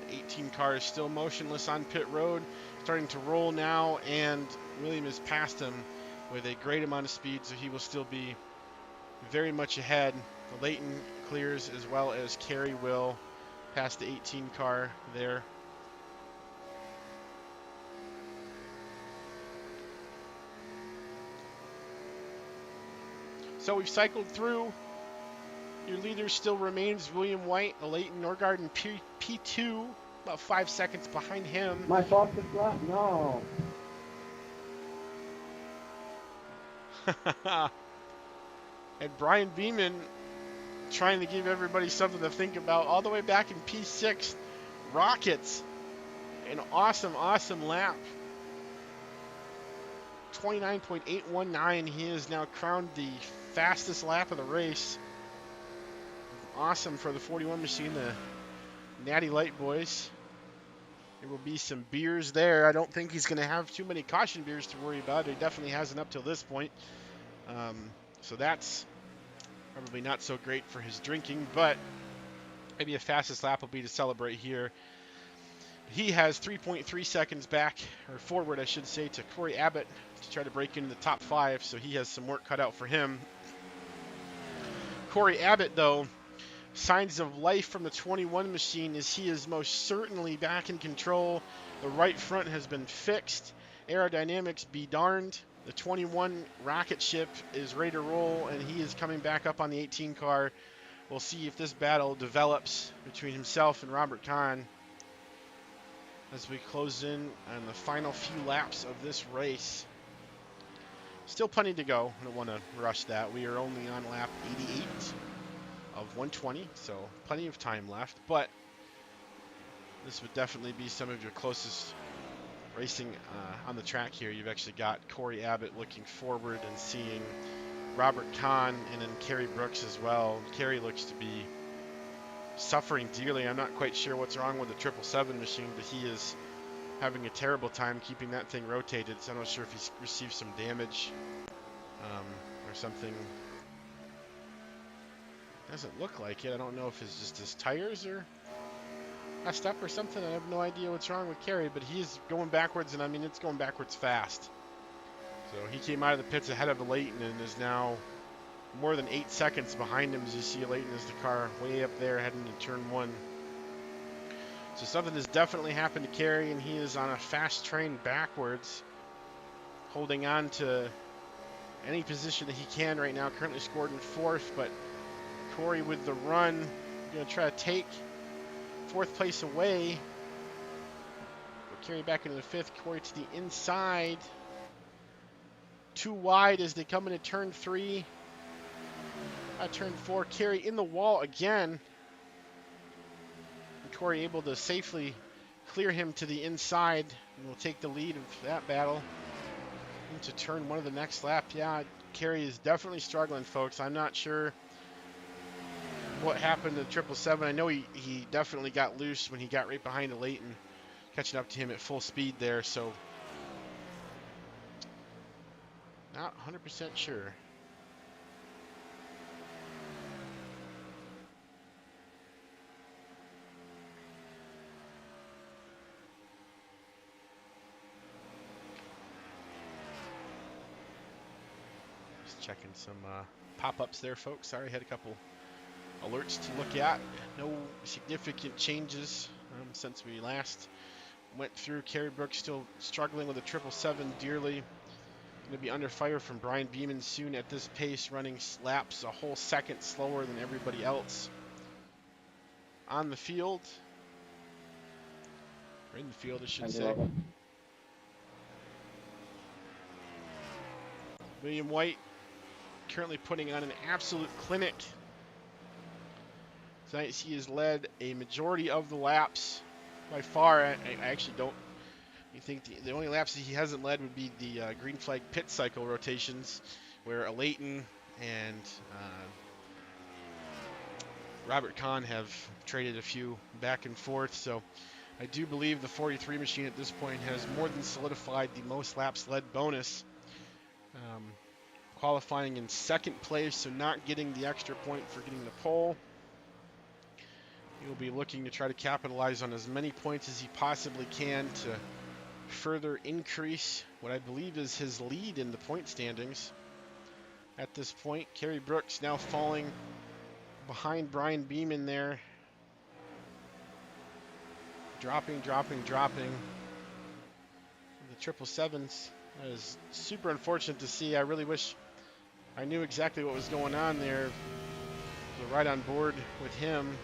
The 18 car is still motionless on pit road. Starting to roll now, and William has passed him with a great amount of speed, so he will still be very much ahead. The Leighton clears as well as Kerry will pass the 18 car there. So we've cycled through. Your leader still remains William White, a Leighton Norgarden P2, about 5 seconds behind him. My fastest lap? No. And Brian Beeman trying to give everybody something to think about all the way back in P6. Rockets. An awesome, awesome lap. 29.819. He is now crowned the fastest lap of the race. Awesome for the 41 machine, the Natty Light boys. There will be some beers there. I don't think he's going to have too many caution beers to worry about. He definitely hasn't up till this point. So that's probably not so great for his drinking, but maybe a fastest lap will be to celebrate here. He has 3.3 seconds back, or forward, I should say, to Corey Abbott to try to break into the top 5, so he has some work cut out for him. Corey Abbott, though, signs of life from the 21 machine as he is most certainly back in control. The right front has been fixed. Aerodynamics be darned. The 21 rocket ship is ready to roll, and he is coming back up on the 18 car. We'll see if this battle develops between himself and Robert Kahn as we close in on the final few laps of this race. Still plenty to go. I don't want to rush that. We are only on lap 88 of 120, so plenty of time left, but this would definitely be some of your closest racing on the track here. You've actually got Corey Abbott looking forward and seeing Robert Kahn and then Kerry Brooks as well. Kerry looks to be suffering dearly. I'm not quite sure what's wrong with the 777 machine, but he is having a terrible time keeping that thing rotated, so I'm not sure if he's received some damage or something. Doesn't look like it. I don't know if it's just his tires are messed up or something. I have no idea what's wrong with Kerry, but he's going backwards, and I mean, it's going backwards fast. So he came out of the pits ahead of Leighton and is now more than 8 seconds behind him as you see Leighton as the car way up there heading to turn 1. So something has definitely happened to Kerry, and he is on a fast train backwards, holding on to any position that he can right now. Currently scored in 4th, but Corey with the run, going to try to take 4th place away. We'll carry back into the 5th. Corey to the inside. Too wide as they come into turn 3. Turn 4. Kerry in the wall again. And Corey able to safely clear him to the inside. And will take the lead of that battle into turn 1 of the next lap. Yeah, Kerry is definitely struggling, folks. I'm not sure what happened to 777. I know he definitely got loose when he got right behind the Leighton, catching up to him at full speed there, so not 100% sure. Just checking some pop-ups there, folks. Sorry, I had a couple alerts to look at. No significant changes since we last went through. Kerry Brooks still struggling with a 777 dearly. Going to be under fire from Brian Beeman soon at this pace, running laps a whole second slower than everybody else on the field. Or in the field, I should say. William White currently putting on an absolute clinic. Tonight he has led a majority of the laps by far. I actually don't. You think the only laps that he hasn't led would be the green flag pit cycle rotations, where Leighton and Robert Kahn have traded a few back and forth. So I do believe the 43 machine at this point has more than solidified the most laps led bonus. qualifying in second place, so not getting the extra point for getting the pole. He'll be looking to try to capitalize on as many points as he possibly can to further increase what I believe is his lead in the point standings. At this point, Kerry Brooks now falling behind Brian Beeman there. Dropping. The 777s. That is super unfortunate to see. I really wish I knew exactly what was going on there. So right on board with him.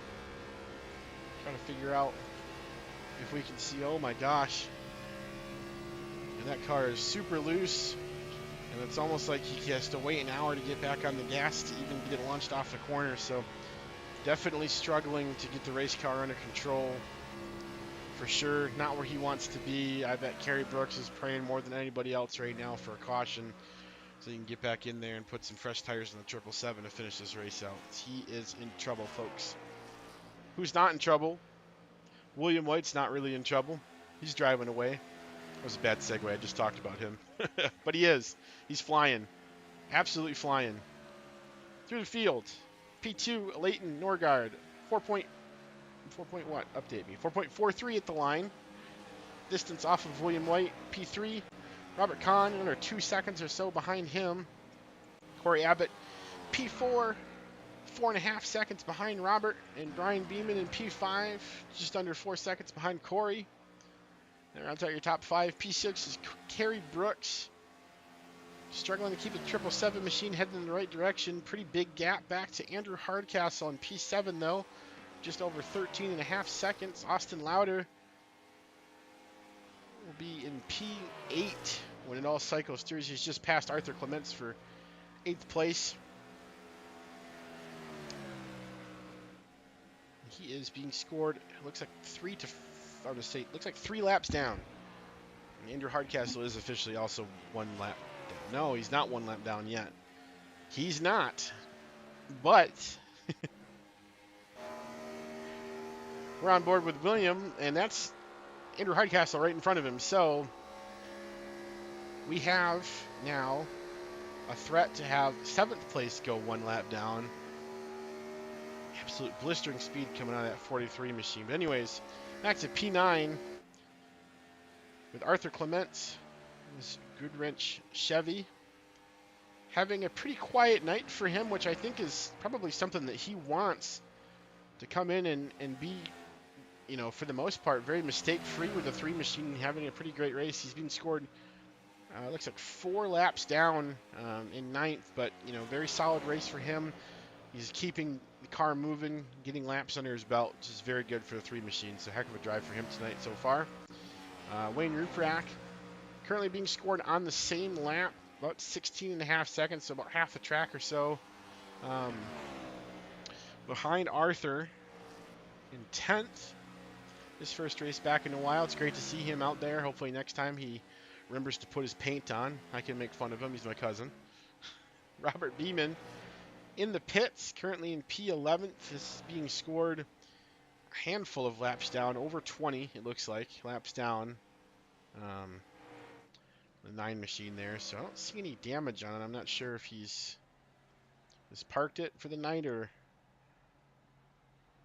Trying to figure out if we can see. Oh my gosh. And that car is super loose. And it's almost like he has to wait an hour to get back on the gas to even get it launched off the corner. So definitely struggling to get the race car under control. For sure, not where he wants to be. I bet Kerry Brooks is praying more than anybody else right now for a caution so he can get back in there and put some fresh tires in the 777 to finish this race out. He is in trouble, folks. Who's not in trouble? William White's not really in trouble. He's driving away. That was a bad segue. I just talked about him. But he is. He's flying. Absolutely flying. Through the field. P2, Leighton Norgard. 4 point what? Update me. 4.43 at the line. Distance off of William White. P3. Robert Kahn, under 2 seconds or so behind him. Corey Abbott, P4. 4.5 seconds behind Robert. And Brian Beeman in P5. Just under 4 seconds behind Corey. There, rounds out your top 5. P6 is Kerry Brooks. Struggling to keep the 777 machine heading in the right direction. Pretty big gap back to Andrew Hardcastle in P7, though. Just over 13.5 seconds. Austin Lauder will be in P8 when it all cycles through. He's just passed Arthur Clements for 8th place. He is being scored. It looks like 3 laps down. And Andrew Hardcastle is officially also 1 lap down. No, he's not 1 lap down yet. He's not. But we're on board with William, and that's Andrew Hardcastle right in front of him. So we have now a threat to have 7th place go 1 lap down. Absolute blistering speed coming out of that 43 machine. But anyways, back to P9 with Arthur Clements, this Goodwrench Chevy. Having a pretty quiet night for him, which I think is probably something that he wants to come in and be, you know, for the most part, very mistake-free with the 3 machine, having a pretty great race. He's been scored, looks like 4 laps down in 9th, but, you know, very solid race for him. He's keeping the car moving, getting laps under his belt, which is very good for the 3 machine. So heck of a drive for him tonight so far. Wayne Ruprack currently being scored on the same lap, about 16.5 seconds, so about half the track or so. Behind Arthur in 10th. His first race back in a while. It's great to see him out there. Hopefully next time he remembers to put his paint on. I can make fun of him. He's my cousin. Robert Beeman in the pits, currently in P11th. This is being scored a handful of laps down, over 20 it looks like, laps down. The 9 machine there, so I don't see any damage on it. I'm not sure if he's parked it for the night or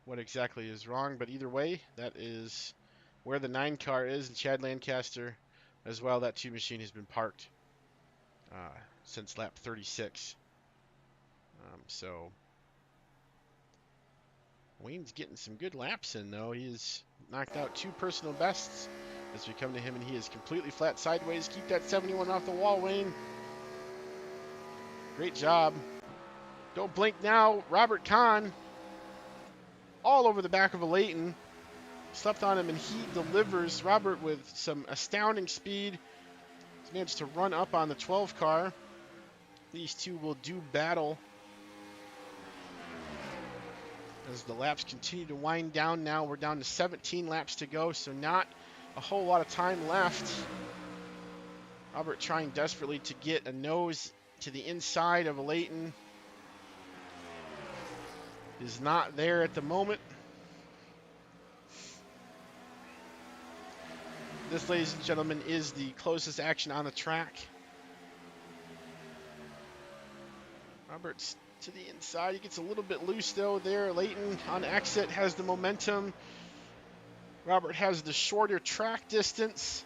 what exactly is wrong, but either way, that is where the 9 car is, and Chad Lancaster as well. That 2 machine has been parked since lap 36. So Wayne's getting some good laps in, though. He has knocked out 2 personal bests as we come to him, and he is completely flat sideways. Keep that 71 off the wall, Wayne. Great job. Don't blink now. Robert Kahn all over the back of a Leighton. Slept on him, and he delivers. Robert with some astounding speed. He's managed to run up on the 12 car. These 2 will do battle as the laps continue to wind down. Now we're down to 17 laps to go, so not a whole lot of time left. Robert trying desperately to get a nose to the inside of a Leighton. Is not there at the moment. This, ladies and gentlemen, is the closest action on the track. Roberts to the inside. He gets a little bit loose though there. Layton on exit has the momentum. Robert has the shorter track distance.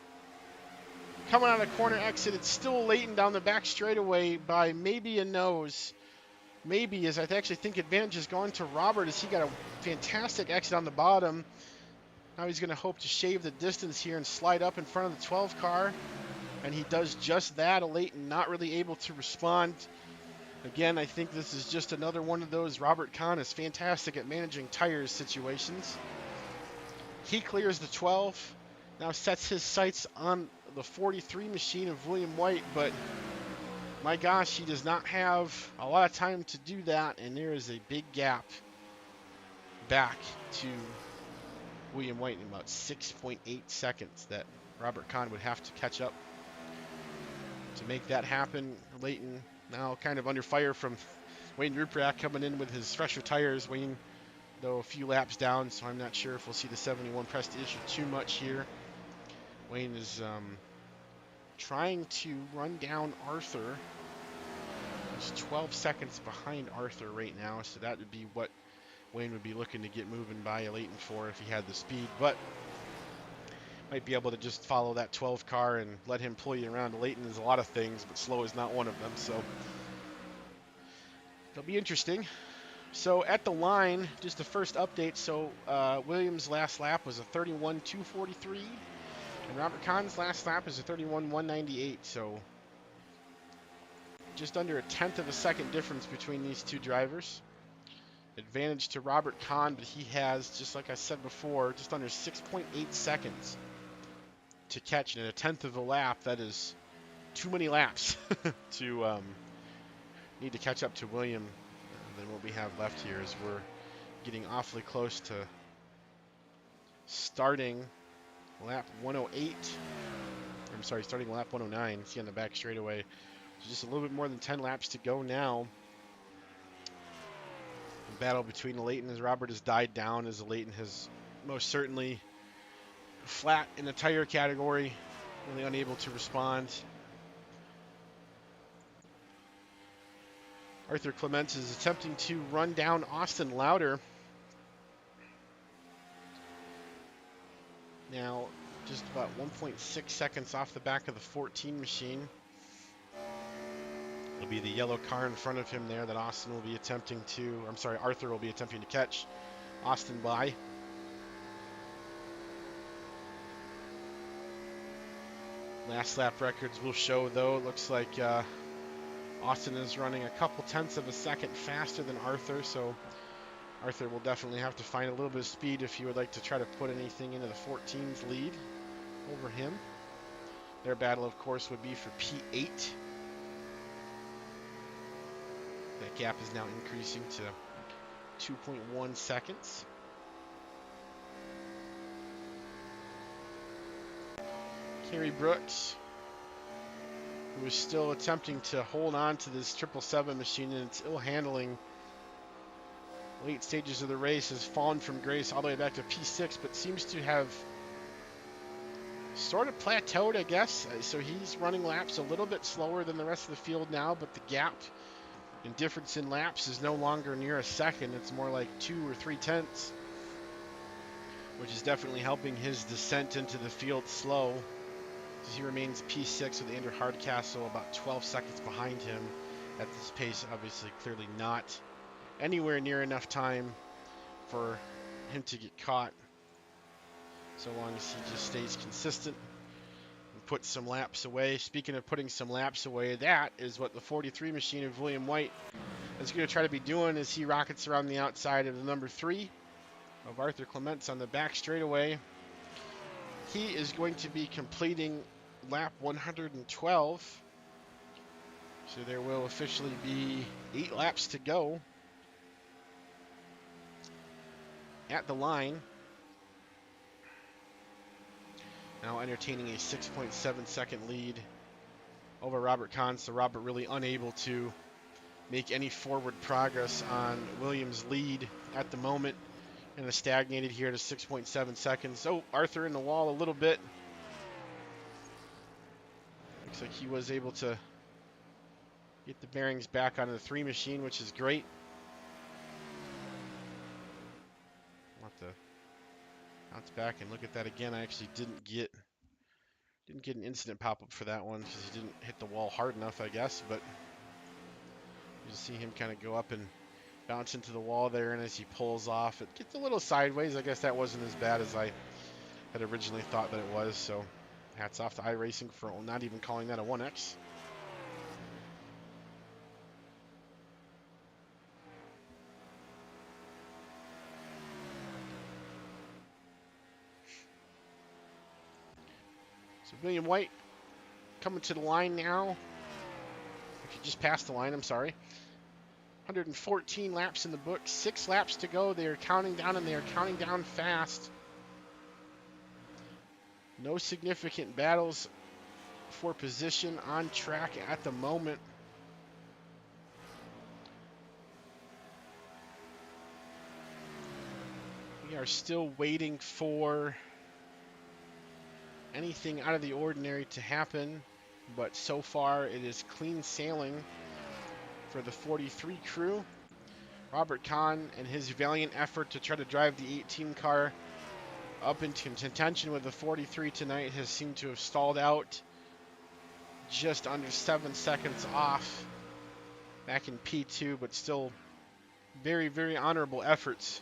Coming out of corner exit, it's still Layton down the back straightaway by maybe a nose. Maybe, as I actually think advantage has gone to Robert as he got a fantastic exit on the bottom. Now he's going to hope to shave the distance here and slide up in front of the 12 car. And he does just that. Layton not really able to respond. Again, I think this is just another one of those Robert Kahn is fantastic at managing tires situations. He clears the 12. Now sets his sights on the 43 machine of William White, but my gosh, he does not have a lot of time to do that, and there is a big gap back to William White in about 6.8 seconds that Robert Kahn would have to catch up to make that happen. Layton now kind of under fire from Wayne Ruprecht coming in with his fresher tires. Wayne, though, a few laps down, so I'm not sure if we'll see the 71 press to issue too much here. Wayne is trying to run down Arthur. He's 12 seconds behind Arthur right now, so that would be what Wayne would be looking to get moving by Layton for if he had the speed, but might be able to just follow that 12 car and let him pull you around. Layton is a lot of things, but slow is not one of them, so it'll be interesting. So at the line, just the first update, so Williams' last lap was a 31.243, and Robert Kahn's last lap is a 31.198, so just under a tenth of a second difference between these two drivers. Advantage to Robert Kahn, but he has, just like I said before, just under 6.8 seconds to catch in a tenth of a lap. That is too many laps to need to catch up to William than what we have left here, as we're getting awfully close to starting lap 108. I'm sorry, starting lap 109. See on the back straightaway. So just a little bit more than 10 laps to go now. The battle between Layton as Robert has died down, as Layton has most certainly flat in the tire category, really unable to respond. Arthur Clements is attempting to run down Austin Lauder. Now, just about 1.6 seconds off the back of the 14 machine. It'll be the yellow car in front of him there that Austin will be attempting to, I'm sorry, Arthur will be attempting to catch Austin by. Last lap records will show, though, it looks like Austin is running a couple tenths of a second faster than Arthur, so Arthur will definitely have to find a little bit of speed if he would like to try to put anything into the 14's lead over him. Their battle, of course, would be for P8. That gap is now increasing to 2.1 seconds. Kerry Brooks, who is still attempting to hold on to this 777 machine and its ill handling late stages of the race, has fallen from grace all the way back to P6, but seems to have sort of plateaued, I guess. So he's running laps a little bit slower than the rest of the field now, but the gap and difference in laps is no longer near a second. It's more like 2 or 3 tenths, which is definitely helping his descent into the field slow. He remains P6 with Andrew Hardcastle about 12 seconds behind him at this pace. Obviously, clearly not anywhere near enough time for him to get caught, so long as he just stays consistent and puts some laps away. Speaking of putting some laps away, that is what the 43 machine of William White is going to try to be doing as he rockets around the outside of the number 3 of Arthur Clements on the back straightaway. He is going to be completing lap 112. So there will officially be 8 laps to go at the line. Now entertaining a 6.7 second lead over Robert Kahn. So Robert really unable to make any forward progress on Williams' lead at the moment, and is stagnated here to 6.7 seconds. Oh, Arthur in the wall a little bit. Looks like he was able to Get the bearings back onto the 3 machine, which is great. I'll have to bounce back and look at that again. I actually didn't get an incident pop-up for that one because he didn't hit the wall hard enough, I guess. But you just see him kind of go up and bounce into the wall there, and as he pulls off, it gets a little sideways. I guess that wasn't as bad as I had originally thought that it was. So hats off to iRacing for not even calling that a 1X. So William White coming to the line now. If you just passed the line, I'm sorry. 114 laps in the book, 6 laps to go. They are counting down, and they are counting down fast. No significant battles for position on track at the moment. We are still waiting for anything out of the ordinary to happen, but so far it is clean sailing for the 43 crew. Robert Kahn and his valiant effort to try to drive the 18 car up into contention with the 43 tonight has seemed to have stalled out just under 7 seconds off back in P2, but still very, very honorable efforts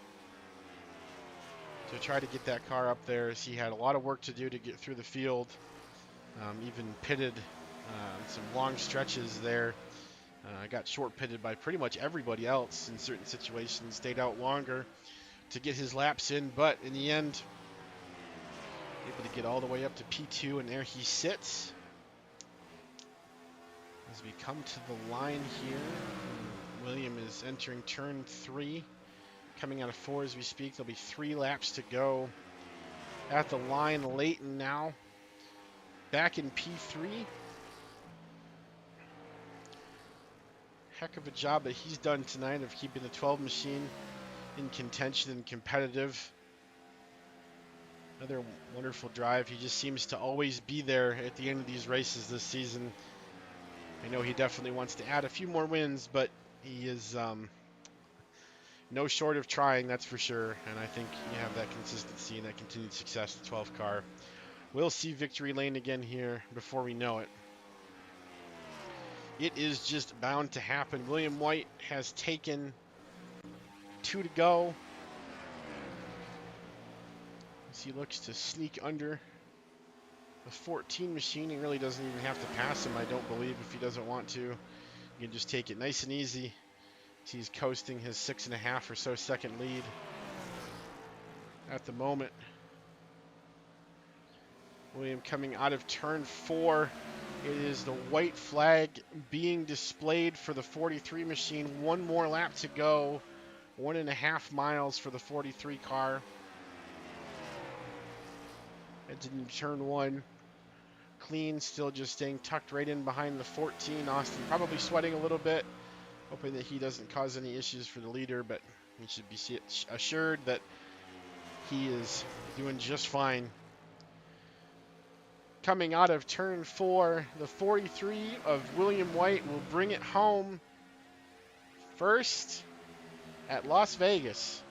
to try to get that car up there, as he had a lot of work to do to get through the field. Even pitted some long stretches there. Got short pitted by pretty much everybody else in certain situations, stayed out longer to get his laps in, but in the end, able to get all the way up to P2, and there he sits. As we come to the line here, William is entering turn 3, coming out of 4 as we speak. There'll be 3 laps to go at the line. Leighton now back in P3. Heck of a job that he's done tonight of keeping the 12 machine in contention and competitive. Another wonderful drive. He just seems to always be there at the end of these races this season. I know he definitely wants to add a few more wins, but he is no short of trying, that's for sure. And I think you have that consistency and that continued success. The 12 car will see victory lane again here before we know it. It is just bound to happen. William White has taken 2 to go. As he looks to sneak under the 14 machine. He really doesn't even have to pass him, I don't believe, if he doesn't want to. You can just take it nice and easy. He's coasting his 6.5 or so second lead at the moment. William coming out of turn 4. It is the white flag being displayed for the 43 machine. 1 more lap to go. 1.5 miles for the 43 car. It's in turn 1. Clean, still just staying tucked right in behind the 14. Austin probably sweating a little bit, hoping that he doesn't cause any issues for the leader, but he should be assured that he is doing just fine. Coming out of turn 4, the 43 of William White will bring it home first at Las Vegas.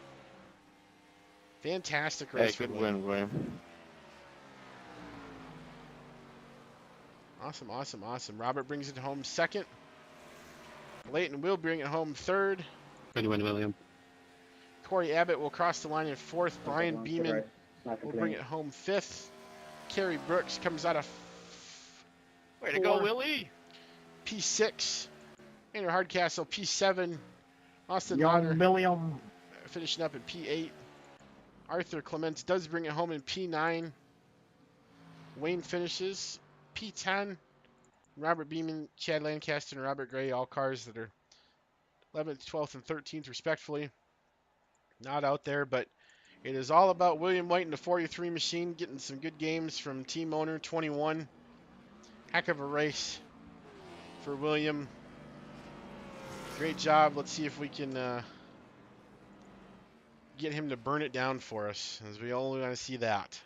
Fantastic race for Good William. win, William. Awesome, awesome, awesome. Robert brings it home second. Leighton will bring it home third. Good win, William. Corey Abbott will cross the line in fourth. Brian Beeman will bring it home fifth. Kerry Brooks comes out of Way to go, Willie. P6. Andrew Hardcastle, P7. Austin Young Lauder William. finishing up in P8. Arthur Clements does bring it home in P9. Wayne finishes P10. Robert Beeman, Chad Lancaster, and Robert Gray, all cars that are 11th, 12th, and 13th, respectfully. Not out there, but it is all about William White and the 43 machine getting some good games from team owner 21. Heck of a race for William. Great job. Let's see if we can get him to burn it down for us, as we only want to see that.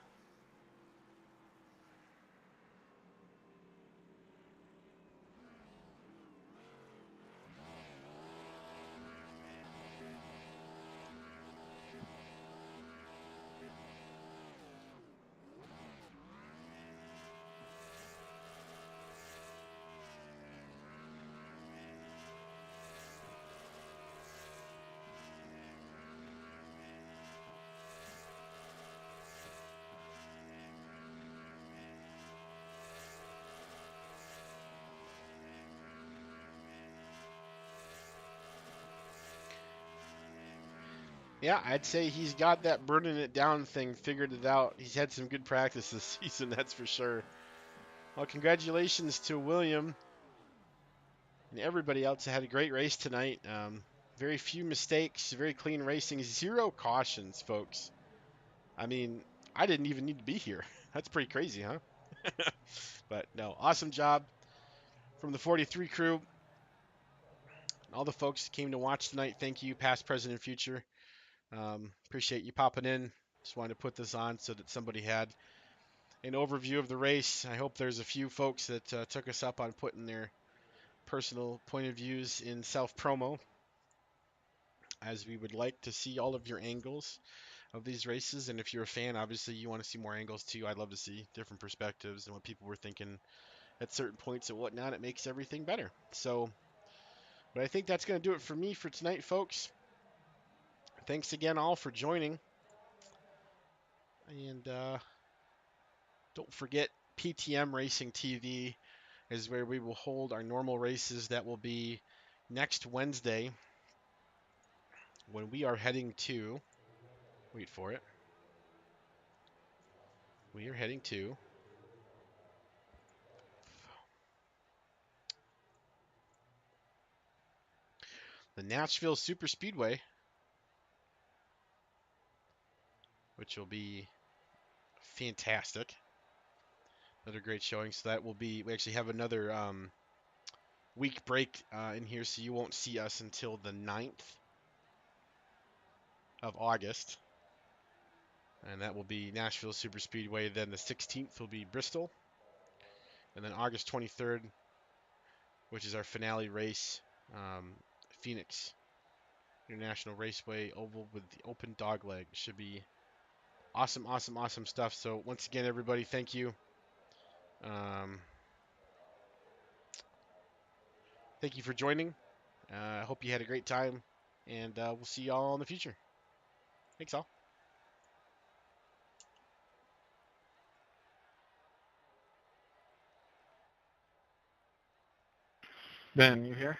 Yeah, I'd say he's got that burning it down thing figured it out. He's had some good practice this season, that's for sure. Well, congratulations to William and everybody else that had a great race tonight. Very few mistakes, very clean racing, 0 cautions, folks. I mean, I didn't even need to be here. That's pretty crazy, huh? But no, awesome job from the 43 crew. All the folks that came to watch tonight, thank you, past, present, and future. Appreciate you popping in. Just wanted to put this on so that somebody had an overview of the race. I hope there's a few folks that took us up on putting their personal point of views in self promo, as we would like to see all of your angles of these races. And if you're a fan, obviously you want to see more angles too. I'd love to see different perspectives and what people were thinking at certain points and whatnot. It makes everything better. So, but I think that's going to do it for me for tonight, folks. Thanks again all for joining. And don't forget, PTM Racing TV is where we will hold our normal races. That will be next Wednesday when we are heading to, wait for it, we are heading to the Nashville Super Speedway, which will be fantastic. Another great showing. So that will be, we actually have another week break in here, so you won't see us until the 9th of August. And that will be Nashville Super Speedway. Then the 16th will be Bristol. And then August 23rd, which is our finale race, Phoenix International Raceway Oval with the open dog leg. Should be awesome, awesome, awesome stuff. So once again, everybody, thank you. Thank you for joining. I hope you had a great time, and we'll see y'all in the future. Thanks all. Ben, you here?